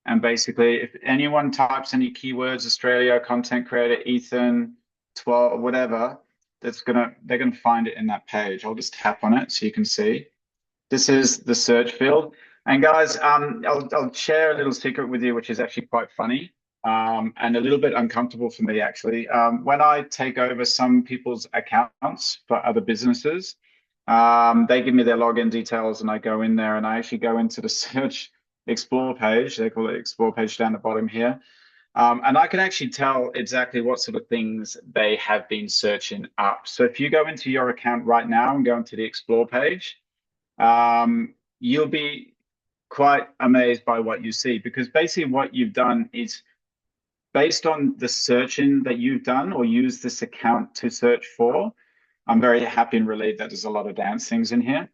And basically, if anyone types any keywords, Australia, content creator, Ethan, 12, whatever, they're gonna find it in that page. I'll just tap on it so you can see. This is the search field. And guys, I'll share a little secret with you, which is actually quite funny. And a little bit uncomfortable for me, actually. When I take over some people's accounts for other businesses, they give me their login details and I go in there and I actually go into the search explore page. They call it explore page down the bottom here. And I can actually tell exactly what sort of things they have been searching up. So if you go into your account right now and go into the explore page, you'll be quite amazed by what you see, because basically what you've done is based on the searching that you've done or used this account to search for. I'm very happy and relieved that there's a lot of dance things in here.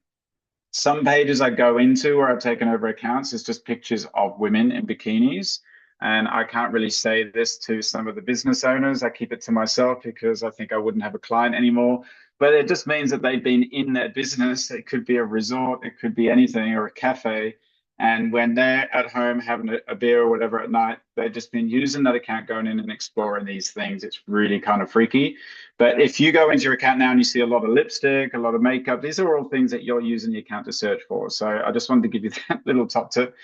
Some pages I go into where I've taken over accounts is just pictures of women in bikinis. And I can't really say this to some of the business owners. I keep it to myself because I think I wouldn't have a client anymore. But it just means that they've been in their business. It could be a resort, it could be anything, or a cafe. And when they're at home having a beer or whatever at night, they've just been using that account, going in and exploring these things. It's really kind of freaky. But if you go into your account now and you see a lot of lipstick, a lot of makeup, these are all things that you're using the account to search for. So I just wanted to give you that little top tip.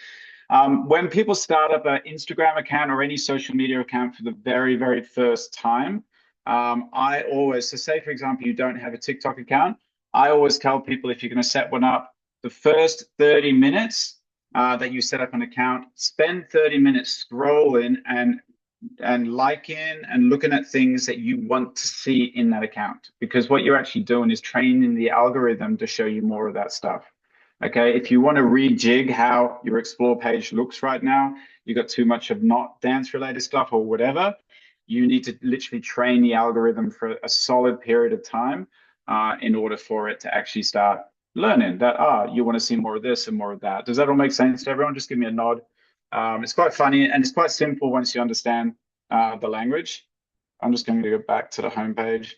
When people start up an Instagram account or any social media account for the very, very first time, I always, so say for example, you don't have a TikTok account, I always tell people if you're going to set one up, the first 30 minutes that you set up an account, spend 30 minutes scrolling and liking and looking at things that you want to see in that account, because what you're actually doing is training the algorithm to show you more of that stuff. Okay, if you want to rejig how your explore page looks right now, you got too much of not dance related stuff or whatever, you need to literally train the algorithm for a solid period of time in order for it to actually start learning that, you want to see more of this and more of that. Does that all make sense to everyone? Just give me a nod. It's quite funny and it's quite simple once you understand the language. I'm just going to go back to the homepage.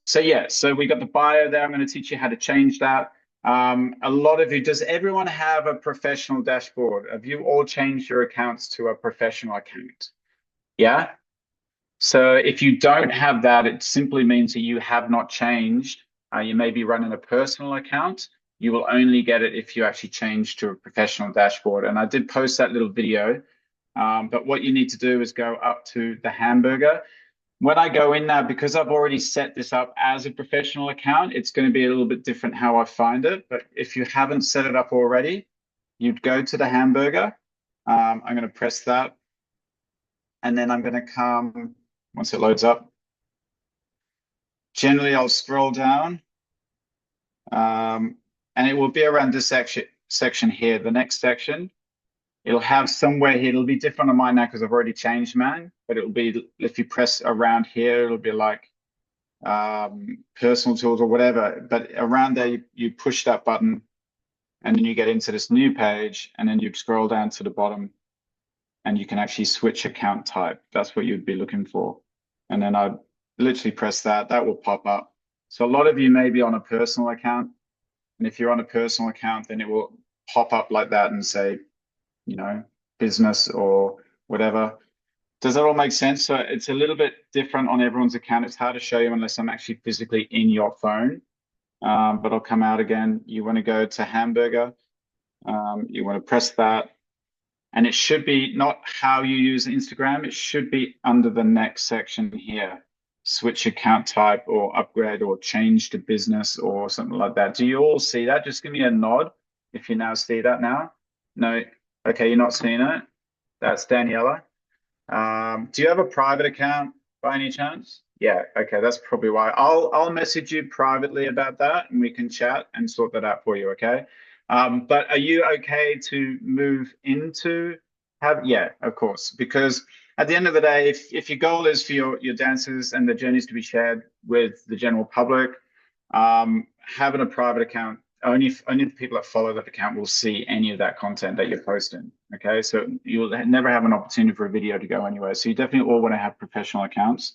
So we got the bio there. I'm going to teach you how to change that. A lot of you, does everyone have a professional dashboard? Have you all changed your accounts to a professional account? Yeah. So if you don't have that, it simply means that you have not changed. You may be running a personal account. You will only get it if you actually change to a professional dashboard. And I did post that little video. But what you need to do is go up to the hamburger. When I go in there, because I've already set this up as a professional account, it's going to be a little bit different how I find it. But if you haven't set it up already, you'd go to the hamburger. I'm going to press that. And then I'm going to come, once it loads up, generally I'll scroll down. And it will be around this section here, the next section. It'll have somewhere here, it'll be different on mine now because I've already changed mine, but it'll be, if you press around here, it'll be like personal tools or whatever. But around there, you push that button and then you get into this new page and then you scroll down to the bottom and you can actually switch account type. That's what you'd be looking for. And then I'd literally press that, that will pop up. So a lot of you may be on a personal account. And if you're on a personal account, then it will pop up like that and say, you know, business or whatever. Does that all make sense? So it's a little bit different on everyone's account. It's hard to show you unless I'm actually physically in your phone. But I'll come out again. You want to go to hamburger. You want to press that. And it should be not how you use Instagram. It should be under the next section here. Switch account type or upgrade or change to business or something like that. Do you all see that? Just give me a nod if you now see that now. No. Okay, you're not seeing it. That's Daniela. Do you have a private account by any chance? Yeah, okay, that's probably why. I'll message you privately about that and we can chat and sort that out for you, okay? But are you okay to move into yeah, of course, because at the end of the day, if your goal is for your dancers and the journeys to be shared with the general public, having a private account, only the people that follow that account will see any of that content that you're posting. Okay, so you'll never have an opportunity for a video to go anywhere. So you definitely all want to have professional accounts.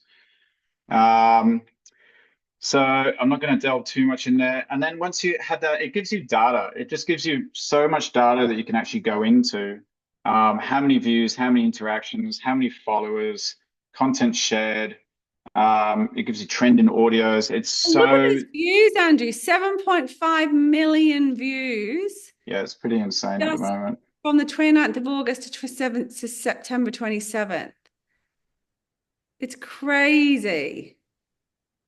So I'm not going to delve too much in there. And then once you have that, it gives you data. It just gives you so much data that you can actually go into. How many views, how many interactions, how many followers, content shared. It gives you trend in audios. It's so look at these views, Andrew. 7.5 million views. Yeah, it's pretty insane at the moment. From the 29th of August to September 27th. It's crazy.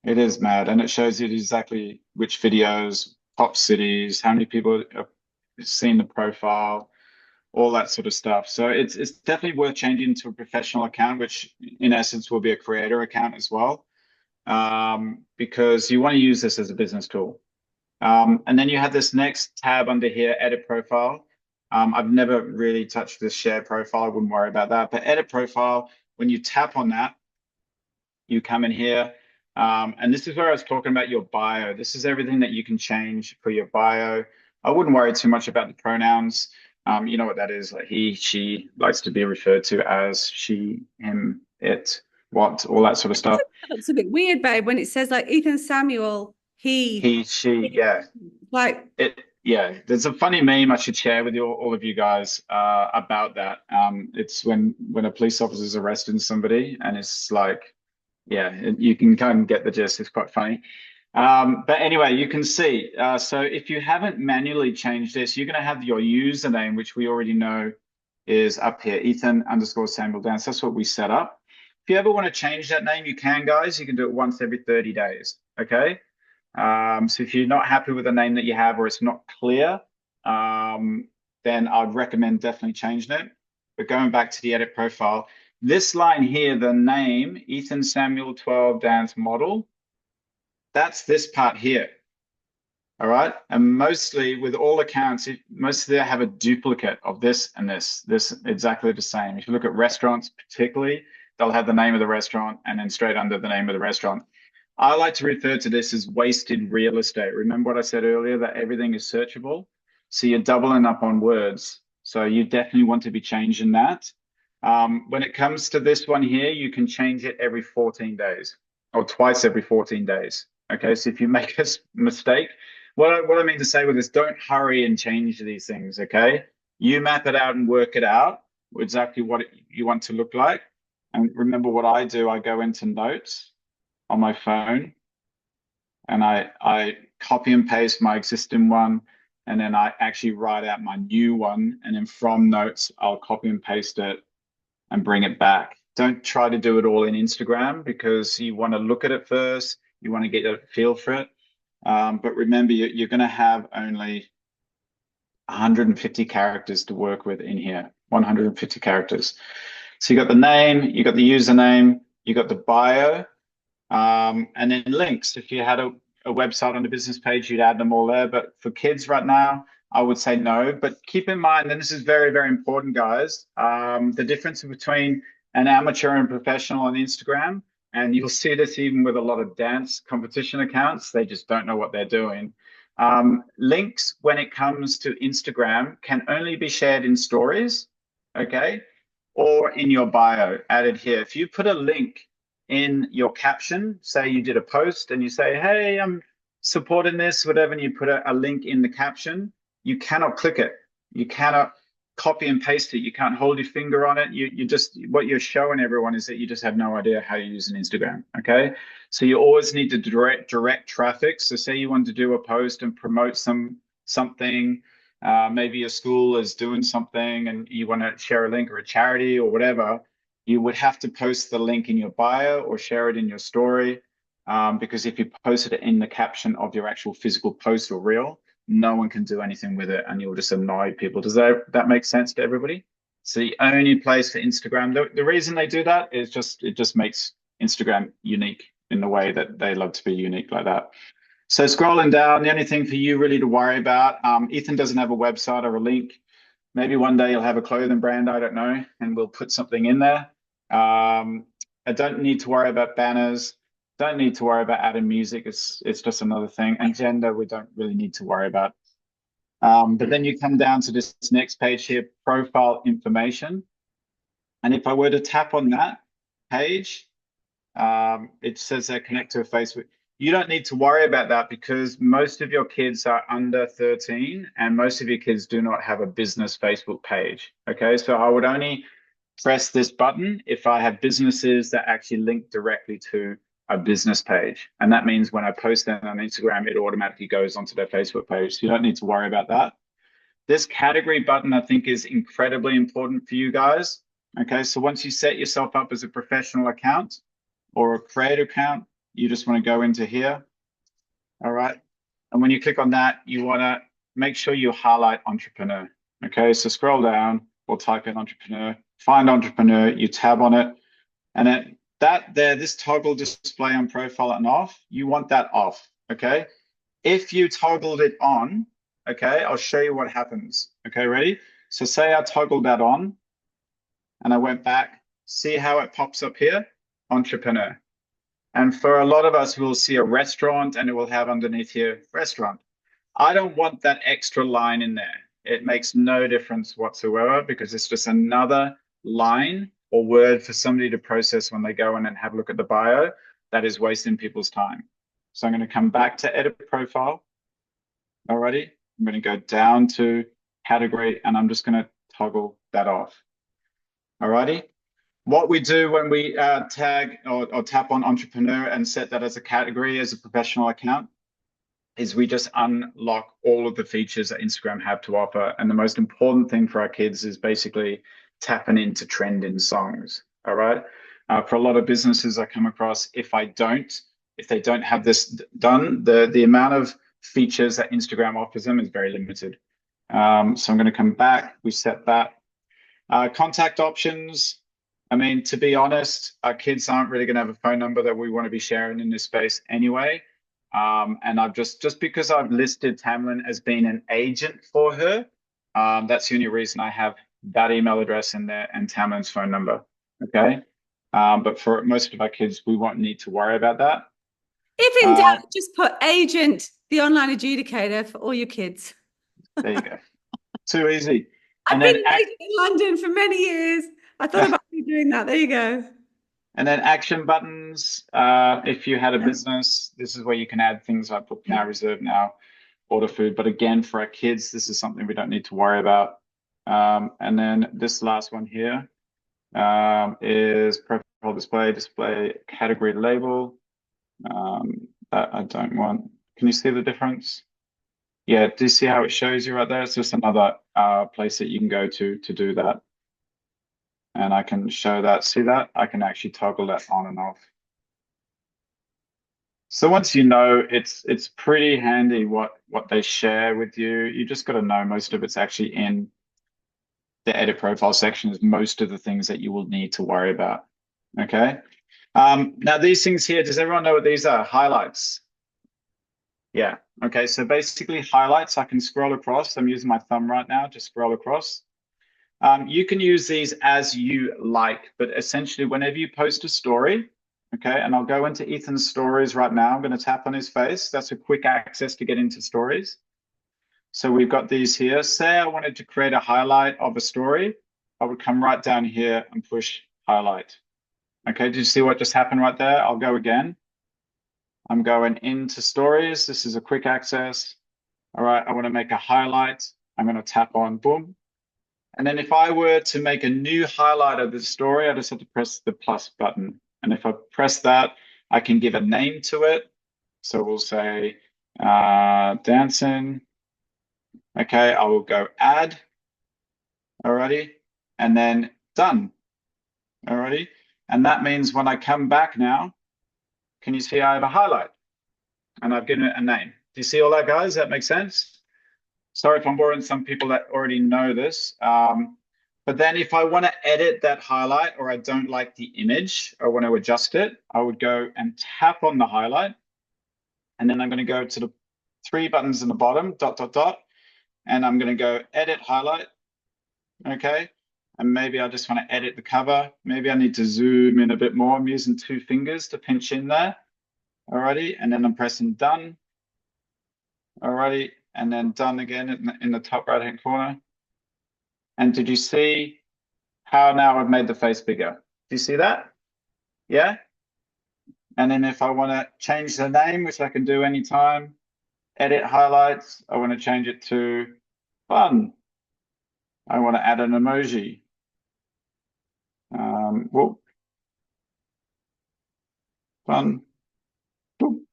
It is mad, and it shows you exactly which videos, top cities, how many people have seen the profile, all that sort of stuff. So it's definitely worth changing to a professional account, which in essence will be a creator account as well, because you want to use this as a business tool. And then you have this next tab under here, edit profile. I've never really touched this share profile. I wouldn't worry about that. But edit profile, when you tap on that, you come in here. And this is where I was talking about your bio. This is everything that you can change for your bio. I wouldn't worry too much about the pronouns. You know what that is, like he, she likes to be referred to as she, him, it, what, all that sort of stuff. It's a bit weird, babe, when it says like Ethan Samuel, he, she, yeah. Like it, yeah. There's a funny meme I should share with you, all of you guys, about that. It's when a police officer is arresting somebody, and it's like, yeah, you can kind of get the gist. It's quite funny. But anyway, you can see. So if you haven't manually changed this, you're going to have your username, which we already know is up here, Ethan_Samuel Dance. That's what we set up. If you ever want to change that name, you can, guys. You can do it once every 30 days. Okay. So if you're not happy with the name that you have, or it's not clear, then I'd recommend definitely changing it. But going back to the edit profile, this line here, the name, Ethan Samuel 12 Dance Model, that's this part here. All right. And mostly with all accounts, most of them have a duplicate of this and this exactly the same. If you look at restaurants particularly, they'll have the name of the restaurant and then straight under the name of the restaurant. I like to refer to this as wasted real estate. Remember what I said earlier, that everything is searchable? So you're doubling up on words. So you definitely want to be changing that. When it comes to this one here, you can change it every 14 days or twice every 14 days. Okay, so if you make a mistake, what I mean to say with this, don't hurry and change these things, okay? You map it out and work it out, exactly what you want to look like. And remember what I do, I go into notes on my phone and I copy and paste my existing one, and then I actually write out my new one, and then from notes, I'll copy and paste it and bring it back. Don't try to do it all in Instagram, because you want to look at it first. You want to get a feel for it. But remember, you're going to have only 150 characters to work with in here, 150 characters. So you got the name, you got the username, you got the bio, and then links. If you had a website on the business page, you'd add them all there. But for kids right now, I would say no. But keep in mind, and this is very, very important, guys, the difference between an amateur and professional on Instagram. And you'll see this even with a lot of dance competition accounts. They just don't know what they're doing. Links, when it comes to Instagram, can only be shared in stories, okay? Or in your bio, added here. If you put a link in your caption, say you did a post and you say, hey, I'm supporting this, whatever, and you put a link in the caption, you cannot click it. You cannot copy and paste it. You can't hold your finger on it. You just, what you're showing everyone is that you just have no idea how you use an Instagram. Okay. So you always need to direct traffic. So say you want to do a post and promote something, maybe your school is doing something and you want to share a link or a charity or whatever, you would have to post the link in your bio or share it in your story. Because if you post it in the caption of your actual physical post or reel, no one can do anything with it and you'll just annoy people. Does that make sense to everybody? It's the only place for Instagram. The reason they do that is it just makes Instagram unique in the way that they love to be unique like that. So scrolling down, the only thing for you really to worry about, Ethan doesn't have a website or a link. Maybe one day you'll have a clothing brand, I don't know, and we'll put something in there. I don't need to worry about banners. Don't need to worry about adding music. It's just another thing. And gender, we don't really need to worry about. But then you come down to this next page here, profile information. And if I were to tap on that page, it says they're connect to a Facebook. You don't need to worry about that because most of your kids are under 13 and most of your kids do not have a business Facebook page. Okay, so I would only press this button if I have businesses that actually link directly to a business page. And that means when I post that on Instagram, it automatically goes onto their Facebook page. So you don't need to worry about that. This category button, I think, is incredibly important for you guys. Okay, so once you set yourself up as a professional account or a creator account, you just want to go into here. All right. And when you click on that, you want to make sure you highlight entrepreneur. Okay, so scroll down or type in entrepreneur, find entrepreneur, you tab on it. And then this toggle display on profile and off, you want that off. Okay. If you toggled it on, okay, I'll show you what happens. Okay, ready? So say I toggled that on and I went back, see how it pops up here? Entrepreneur. And for a lot of us, we'll see a restaurant and it will have underneath here, restaurant. I don't want that extra line in there. It makes no difference whatsoever because it's just another line or word for somebody to process when they go in and have a look at the bio. That is wasting people's time. So I'm going to come back to edit profile. Alrighty. I'm going to go down to category and I'm just going to toggle that off. Alrighty. What we do when we tag or tap on entrepreneur and set that as a category as a professional account is we just unlock all of the features that Instagram have to offer. And the most important thing for our kids is basically tapping into trending songs. All right. For a lot of businesses I come across, if they don't have this done, the amount of features that Instagram offers them is very limited. So I'm going to come back. We set that. Contact options. I mean, to be honest, our kids aren't really going to have a phone number that we want to be sharing in this space anyway. And I've just because I've listed Tamlyn as being an agent for her, that's the only reason I have that email address in there and Tamlyn's phone number. Okay. But for most of our kids, we won't need to worry about that. If in doubt, just put agent, the online adjudicator for all your kids. There you go. Too easy. I've been in London for many years. I thought about doing that. There you go. And then action buttons. If you had a business, this is where you can add things like book now, reserve now, order food. But again, for our kids, this is something we don't need to worry about. And then this last one here is profile display category label. That I don't want. Can you see the difference? Yeah, do you see how it shows you right there? It's just another place that you can go to do that. And I can show that. See that? I can actually toggle that on and off. So once you know, it's pretty handy what they share with you. You just got to know most of it's actually in the edit profile section is most of the things that you will need to worry about. Okay. Now these things here, does everyone know what these are? Highlights. Yeah. Okay. So basically highlights, I can scroll across. I'm using my thumb right now to scroll across. You can use these as you like, but essentially whenever you post a story, okay, and I'll go into Ethan's stories right now. I'm going to tap on his face. That's a quick access to get into stories. So we've got these here. Say I wanted to create a highlight of a story. I would come right down here and push highlight. Okay, did you see what just happened right there? I'll go again. I'm going into stories. This is a quick access. All right, I want to make a highlight. I'm going to tap on boom. And then if I were to make a new highlight of the story, I just have to press the plus button. And if I press that, I can give a name to it. So we'll say dancing. Okay, I will go add. Alrighty. And then done. Alrighty. And that means when I come back now, can you see I have a highlight? And I've given it a name. Do you see all that, guys? That makes sense? Sorry if I'm boring some people that already know this. But then if I want to edit that highlight or I don't like the image, I want to adjust it, I would go and tap on the highlight. And then I'm going to go to the 3 buttons in the bottom, dot, dot, dot. And I'm going to go edit highlight. Okay. And maybe I just want to edit the cover. Maybe I need to zoom in a bit more. I'm using 2 fingers to pinch in there. Alrighty. And then I'm pressing done. Alrighty. And then done again in the top right-hand corner. And did you see how now I've made the face bigger? Do you see that? Yeah? And then if I want to change the name, which I can do anytime, edit highlights, I want to change it to fun. I want to add an emoji. Whoop. Fun. Whoop.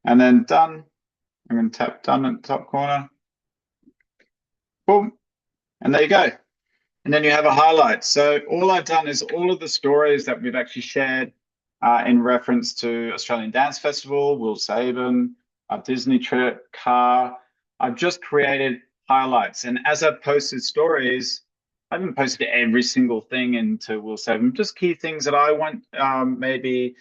And then done. I'm going to tap done at the top corner. Boom. And there you go. And then you have a highlight. So all I've done is all of the stories that we've actually shared in reference to Australian Dance Festival, Will Saban, our Disney trip, car. I've just created highlights. And as I've posted stories, I haven't posted every single thing into Will Saban, just key things that I want, maybe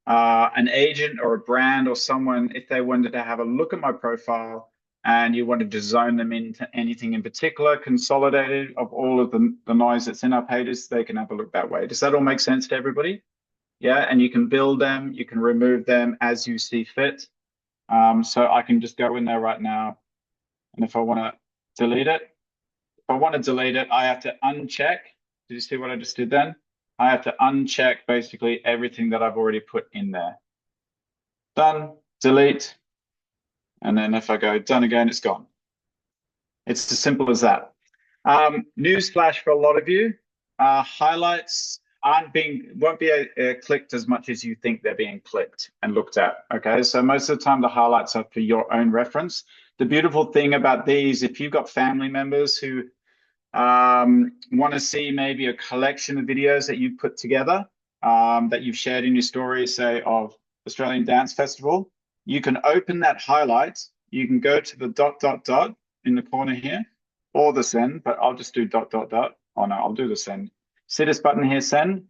an agent or a brand or someone, if they wanted to have a look at my profile and you wanted to zone them into anything in particular, consolidated of all of the noise that's in our pages, they can have a look that way. Does that all make sense to everybody? Yeah, and you can build them, you can remove them as you see fit. So I can just go in there right now. And if I want to delete it, if I want to delete it, I have to uncheck. Did you see what I just did then? I have to uncheck basically everything that I've already put in there. Done, delete. And then if I go done again, it's gone. It's as simple as that. Newsflash for a lot of you, highlights won't be clicked as much as you think they're being clicked and looked at. Okay, so most of the time the highlights are for your own reference. The beautiful thing about these, if you've got family members who want to see maybe a collection of videos that you've put together, that you've shared in your story, say of Australian Dance Festival, you can open that highlight. You can go to the dot, dot, dot in the corner here, or the send, but I'll just do dot, dot, dot. Oh no, I'll do the send. See this button here, send?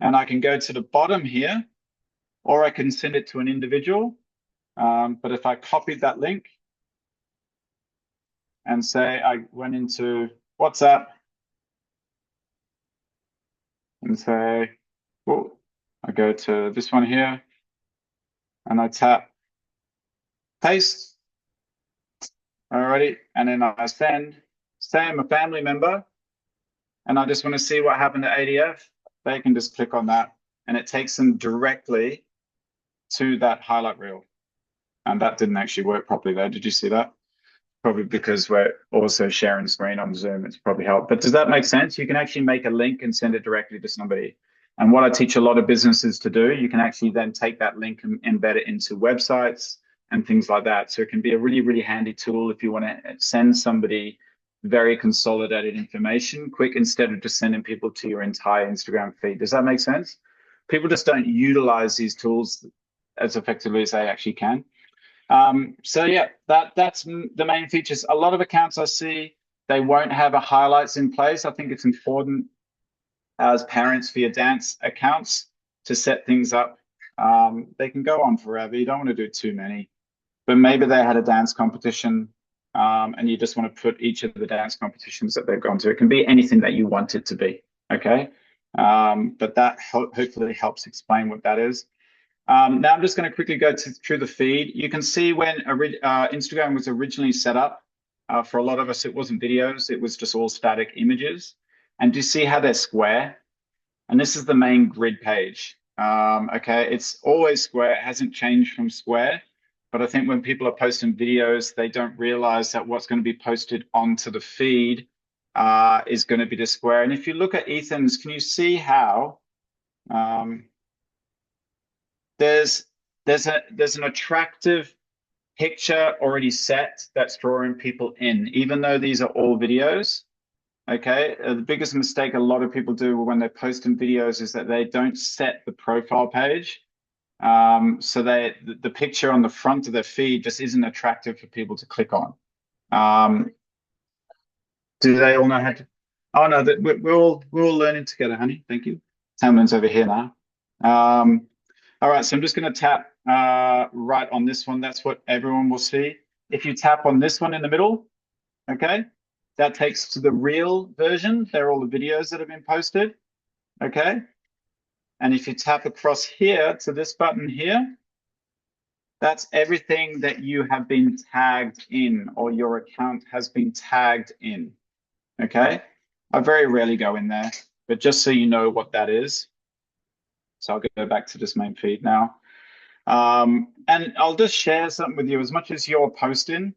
And I can go to the bottom here, or I can send it to an individual. But if I copied that link and say I went into WhatsApp and say, oh, I go to this one here and I tap paste. Alrighty, and then I send, say I'm a family member and I just want to see what happened to ADF, they can just click on that and it takes them directly to that highlight reel. And that didn't actually work properly there. Did you see that? Probably because we're also sharing screen on Zoom, it's probably helped. But does that make sense? You can actually make a link and send it directly to somebody. And what I teach a lot of businesses to do, you can actually then take that link and embed it into websites and things like that. So it can be a really, really handy tool if you want to send somebody very consolidated information quick instead of just sending people to your entire Instagram feed. Does that make sense? People just don't utilize these tools as effectively as they actually can. So yeah, that's the main features. A lot of accounts I see, they won't have a highlights in place. I think it's important as parents for your dance accounts to set things up. They can go on forever. You don't want to do too many, but maybe they had a dance competition and you just want to put each of the dance competitions that they've gone to. It can be anything that you want it to be, okay? But that hopefully helps explain what that is. Now I'm just going to quickly go through the feed. You can see when Instagram was originally set up, for a lot of us, it wasn't videos, it was just all static images. And do you see how they're square? And this is the main grid page. Okay, it's always square, it hasn't changed from square. But I think when people are posting videos, they don't realize that what's going to be posted onto the feed is going to be the square. And if you look at Ethan's, can you see how there's an attractive picture already set that's drawing people in, even though these are all videos. Okay, the biggest mistake a lot of people do when they're posting videos is that they don't set the profile page. So the picture on the front of their feed just isn't attractive for people to click on. Do they all know how to? Oh no, we're all learning together, honey. Thank you. Tamlyn's over here now. All right, so I'm just going to tap right on this one. That's what everyone will see. If you tap on this one in the middle, okay, that takes to the real version. They're all the videos that have been posted, okay? And if you tap across here to this button here, that's everything that you have been tagged in or your account has been tagged in, okay? I very rarely go in there, but just so you know what that is. So I'll go back to this main feed now. And I'll just share something with you. As much as you're posting,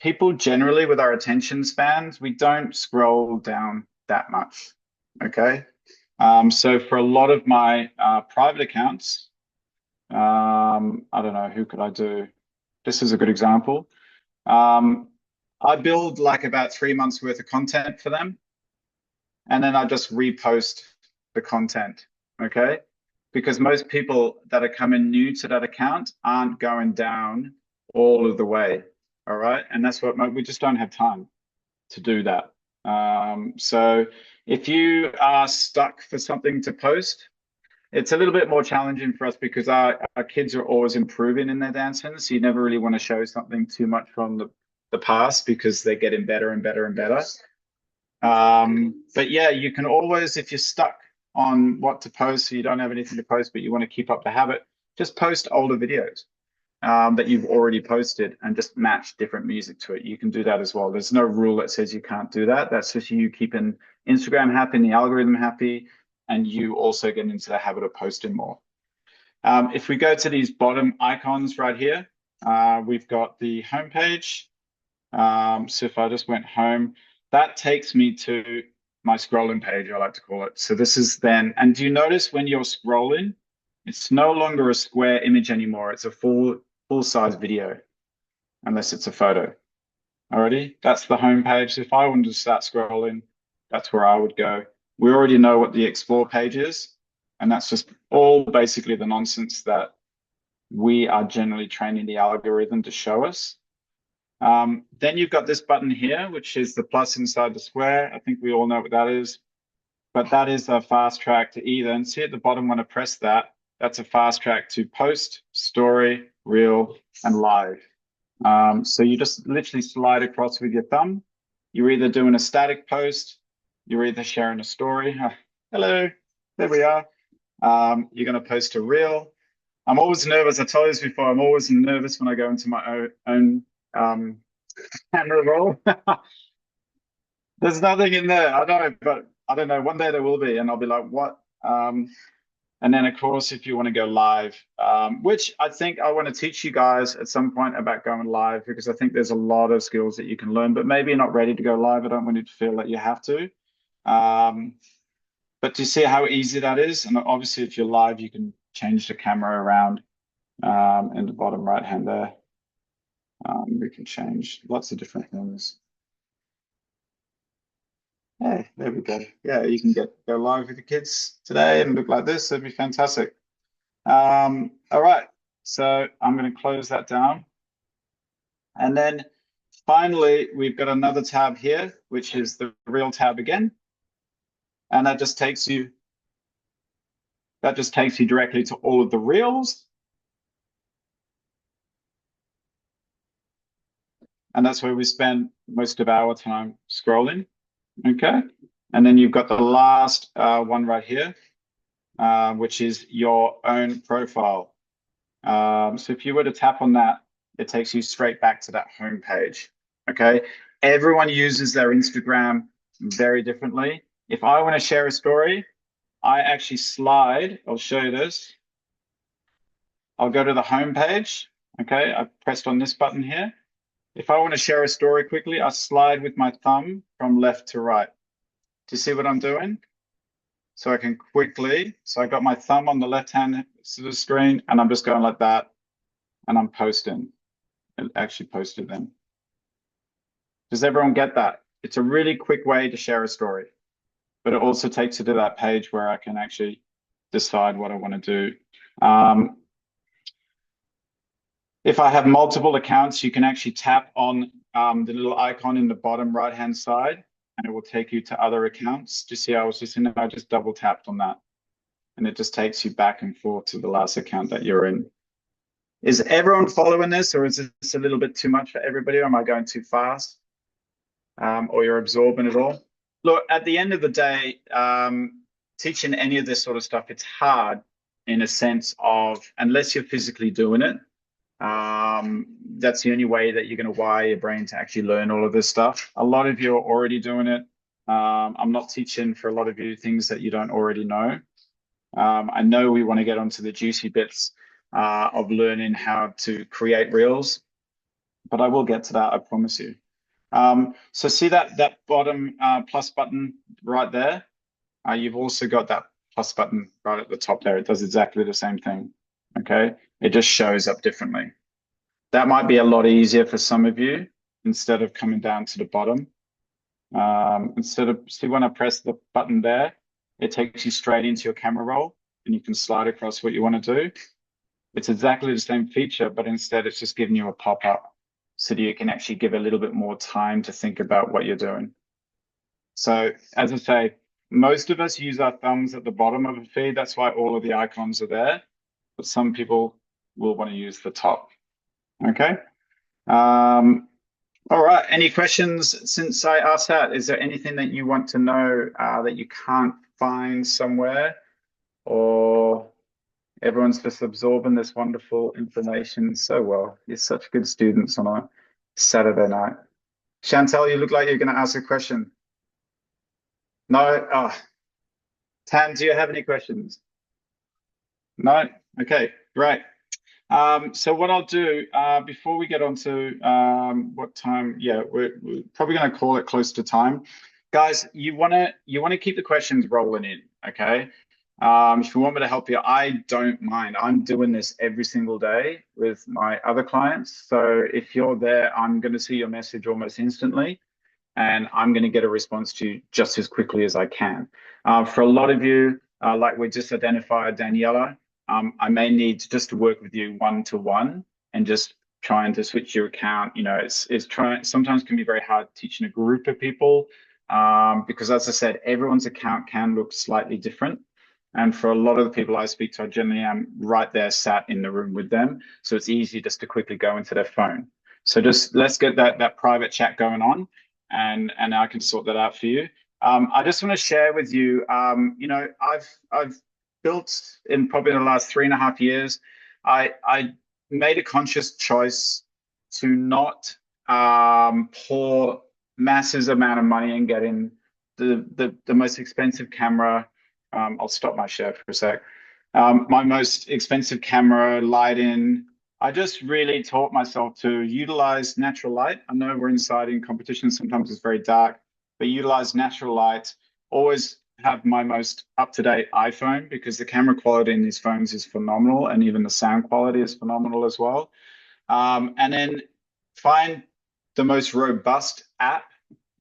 people generally with our attention spans, we don't scroll down that much, okay? So for a lot of my private accounts, I don't know, who could I do? This is a good example. I build like about 3 months worth of content for them, and then I just repost the content, okay? Because most people that are coming new to that account aren't going down all of the way, all right? And that's what we just don't have time to do that. So if you are stuck for something to post, it's a little bit more challenging for us because our kids are always improving in their dancing. So you never really want to show something too much from the past because they're getting better and better and better. But yeah, you can always, if you're stuck on what to post, so you don't have anything to post, but you want to keep up the habit, just post older videos that you've already posted and just match different music to it. You can do that as well. There's no rule that says you can't do that. That's just you keeping Instagram happy and the algorithm happy, and you also get into the habit of posting more. If we go to these bottom icons right here, we've got the homepage. So if I just went home, that takes me to my scrolling page, I like to call it. So this is then, and do you notice when you're scrolling, it's no longer a square image anymore. It's a full-size video, unless it's a photo. Alrighty, that's the home page. So if I wanted to start scrolling, that's where I would go. We already know what the explore page is, and that's just all basically the nonsense that we are generally training the algorithm to show us. Then you've got this button here, which is the plus inside the square. I think we all know what that is, but that is a fast track to either. And see at the bottom when I press that, that's a fast track to post, story, reel, and live. So you just literally slide across with your thumb. You're either doing a static post, you're either sharing a story. Hello, there we are. You're going to post a reel. I'm always nervous. I told you this before. I'm always nervous when I go into my own camera roll. There's nothing in there. I know, but I don't know. One day there will be, and I'll be like, what? And then, of course, if you want to go live, which I think I want to teach you guys at some point about going live, because I think there's a lot of skills that you can learn, but maybe you're not ready to go live. I don't want you to feel that you have to. But do you see how easy that is? And obviously, if you're live, you can change the camera around in the bottom right hand there. We can change lots of different things. Hey, there we go. Yeah, you can go live with the kids today and look like this. That'd be fantastic. All right, so I'm going to close that down. And then finally, we've got another tab here, which is the reel tab again. And that just takes you directly to all of the reels. And that's where we spend most of our time scrolling. Okay, and then you've got the last one right here, which is your own profile. So if you were to tap on that, it takes you straight back to that home page. Okay, everyone uses their Instagram very differently. If I want to share a story, I actually slide. I'll show you this. I'll go to the home page. Okay, I've pressed on this button here. If I want to share a story quickly, I slide with my thumb from left to right. Do you see what I'm doing? So I can quickly, so I got my thumb on the left-hand side of the screen and I'm just going like that and I'm posting. It actually posted them. Does everyone get that? It's a really quick way to share a story, but it also takes you to that page where I can actually decide what I want to do. If I have multiple accounts, you can actually tap on the little icon in the bottom right-hand side, and it will take you to other accounts. Do you see I was just in there? I just double tapped on that, and it just takes you back and forth to the last account that you're in. Is everyone following this, or is this a little bit too much for everybody, or am I going too fast? Or you're absorbing it all? Look, at the end of the day, teaching any of this sort of stuff, it's hard in a sense of, unless you're physically doing it, that's the only way that you're going to wire your brain to actually learn all of this stuff. A lot of you are already doing it. I'm not teaching for a lot of you things that you don't already know. I know we want to get onto the juicy bits of learning how to create reels, but I will get to that, I promise you. So see that bottom plus button right there? You've also got that plus button right at the top there. It does exactly the same thing, okay? It just shows up differently. That might be a lot easier for some of you instead of coming down to the bottom. Instead of, see when I press the button there, it takes you straight into your camera roll and you can slide across what you want to do. It's exactly the same feature, but instead it's just giving you a pop-up so that you can actually give a little bit more time to think about what you're doing. So as I say, most of us use our thumbs at the bottom of a feed. That's why all of the icons are there. But some people will want to use the top. Okay. All right. Any questions since I asked that? Is there anything that you want to know that you can't find somewhere, or everyone's just absorbing this wonderful information so well? You're such good students on a Saturday night. Chantel, you look like you're going to ask a question. No? Oh. Tam, do you have any questions? No? Okay, great. So what I'll do before we get on to what time, yeah, we're probably going to call it close to time. Guys, you want to keep the questions rolling in, okay? If you want me to help you, I don't mind. I'm doing this every single day with my other clients. So if you're there, I'm going to see your message almost instantly, and I'm going to get a response to you just as quickly as I can. For a lot of you, like we just identified, Daniela, I may need just to work with you one-to-one and just trying to switch your account. You know, sometimes can be very hard teaching a group of people because, as I said, everyone's account can look slightly different. And for a lot of the people I speak to, I generally am right there sat in the room with them. So it's easy just to quickly go into their phone. So just let's get that private chat going on, and I can sort that out for you. I just want to share with you, you know, I've built in probably the last 3.5 years, I made a conscious choice to not pour massive amount of money and get in the most expensive camera. I'll stop my share for a sec. My most expensive camera, lighting. I just really taught myself to utilize natural light. I know we're inside in competition, sometimes it's very dark, but utilize natural light. Always have my most up-to-date iPhone because the camera quality in these phones is phenomenal, and even the sound quality is phenomenal as well. And then find the most robust app.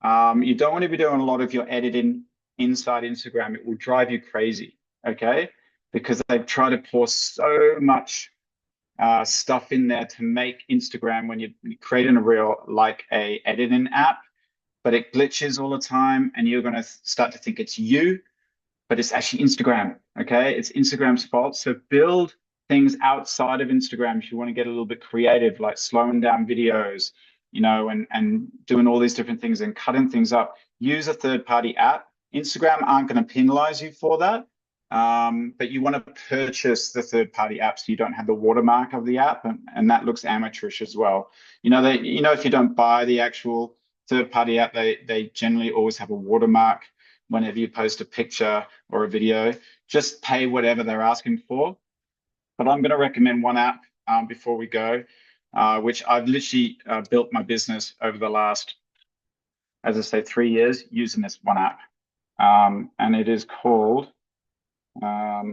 You don't want to be doing a lot of your editing inside Instagram. It will drive you crazy, okay? Because they try to pour so much stuff in there to make Instagram, when you're creating a reel, like a editing app, but it glitches all the time and you're going to start to think it's you, but it's actually Instagram, okay? It's Instagram's fault. So build things outside of Instagram if you want to get a little bit creative, like slowing down videos, you know, and doing all these different things and cutting things up. Use a third-party app. Instagram aren't going to penalize you for that, but you want to purchase the third-party app so you don't have the watermark of the app, and that looks amateurish as well. You know, if you don't buy the actual third-party app, they generally always have a watermark whenever you post a picture or a video. Just pay whatever they're asking for. But I'm going to recommend one app before we go. which I've literally built my business over the last, as I say, 3 years using this one app. And it is called, a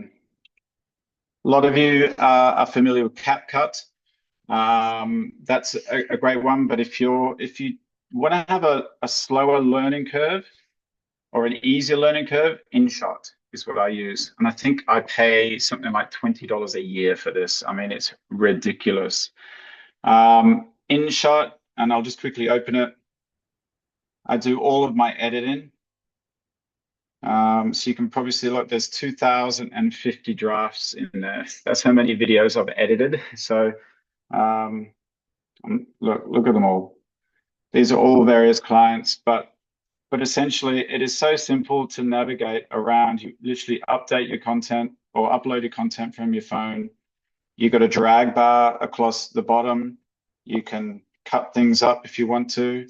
lot of you are familiar with CapCut. That's a great one. But if you want to have a slower learning curve or an easier learning curve, InShot is what I use. And I think I pay something like $20 a year for this. I mean, it's ridiculous. InShot, and I'll just quickly open it. I do all of my editing. So you can probably see, look, there's 2,050 drafts in there. That's how many videos I've edited. So look at them all. These are all various clients, but essentially it is so simple to navigate around. You literally update your content or upload your content from your phone. You've got a drag bar across the bottom. You can cut things up if you want to.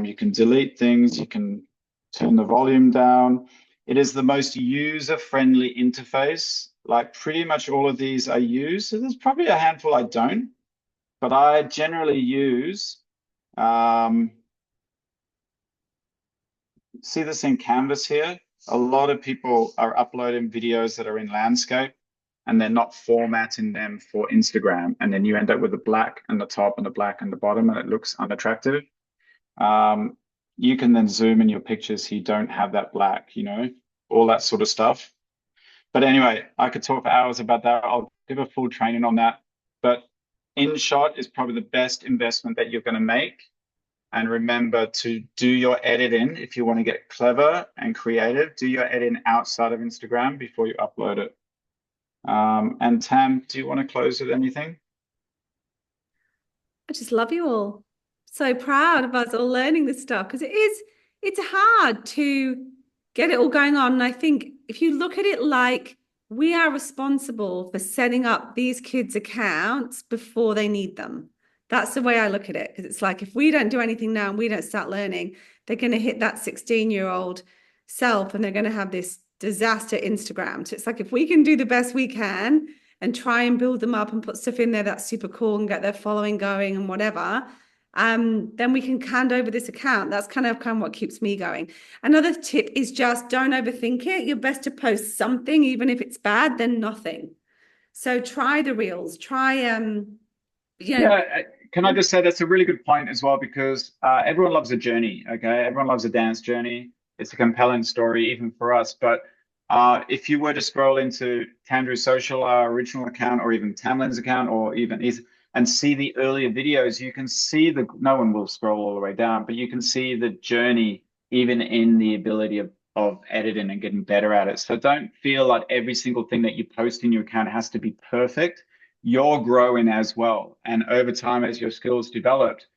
You can delete things. You can turn the volume down. It is the most user-friendly interface. Like pretty much all of these I use. So there's probably a handful I don't, but I generally use, see this in Canvas here? A lot of people are uploading videos that are in landscape and they're not formatting them for Instagram. And then you end up with the black and the top and the black and the bottom, and it looks unattractive. You can then zoom in your pictures so you don't have that black, you know, all that sort of stuff. But anyway, I could talk for hours about that. I'll give a full training on that. But InShot is probably the best investment that you're going to make. And remember to do your editing. If you want to get clever and creative, do your editing outside of Instagram before you upload it. And Tam, do you want to close with anything? I just love you all. So proud of us all learning this stuff, because it's hard to get it all going on. And I think if you look at it like we are responsible for setting up these kids' accounts before they need them. That's the way I look at it. Because it's like if we don't do anything now and we don't start learning, they're going to hit that 16-year-old self and they're going to have this disaster Instagram. So it's like if we can do the best we can and try and build them up and put stuff in there that's super cool and get their following going and whatever, then we can hand over this account. That's kind of what keeps me going. Another tip is just don't overthink it. You're best to post something, even if it's bad, then nothing. So try the reels, try, Yeah, can I just say that's a really good point as well, because everyone loves a journey, okay? Everyone loves a dance journey. It's a compelling story, even for us. But if you were to scroll into Tandrew's social, our original account, or even Tamlyn's account, or even and see the earlier videos, you can see no one will scroll all the way down, but you can see the journey even in the ability of editing and getting better at it. So don't feel like every single thing that you post in your account has to be perfect. You're growing as well. And over time, as your skills developed,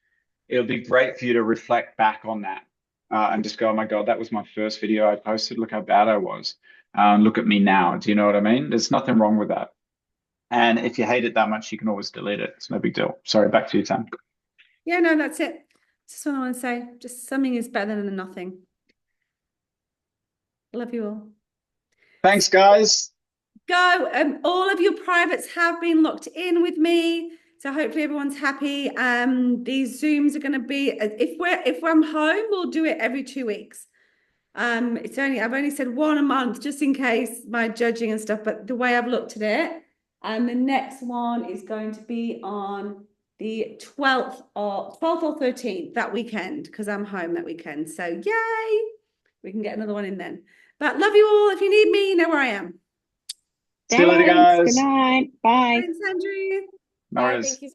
it'll be great for you to reflect back on that and just go, oh my God, that was my first video I posted. Look how bad I was. Look at me now. Do you know what I mean? There's nothing wrong with that. And if you hate it that much, you can always delete it. It's no big deal. Sorry, back to you, Tam. Yeah, no, that's it. Just what I want to say. Just something is better than nothing. Love you all. Thanks, guys. Go. All of your privates have been locked in with me. So hopefully everyone's happy. These Zooms are going to be, if I'm home, we'll do it every 2 weeks. I've only said one a month just in case my judging and stuff, but the way I've looked at it, and the next one is going to be on the 12th or 13th, that weekend, because I'm home that weekend. So yay, we can get another one in then. But love you all. If you need me, you know where I am. See you later, guys. Good night. Bye. Thanks, Andrew. No worries. Thank you.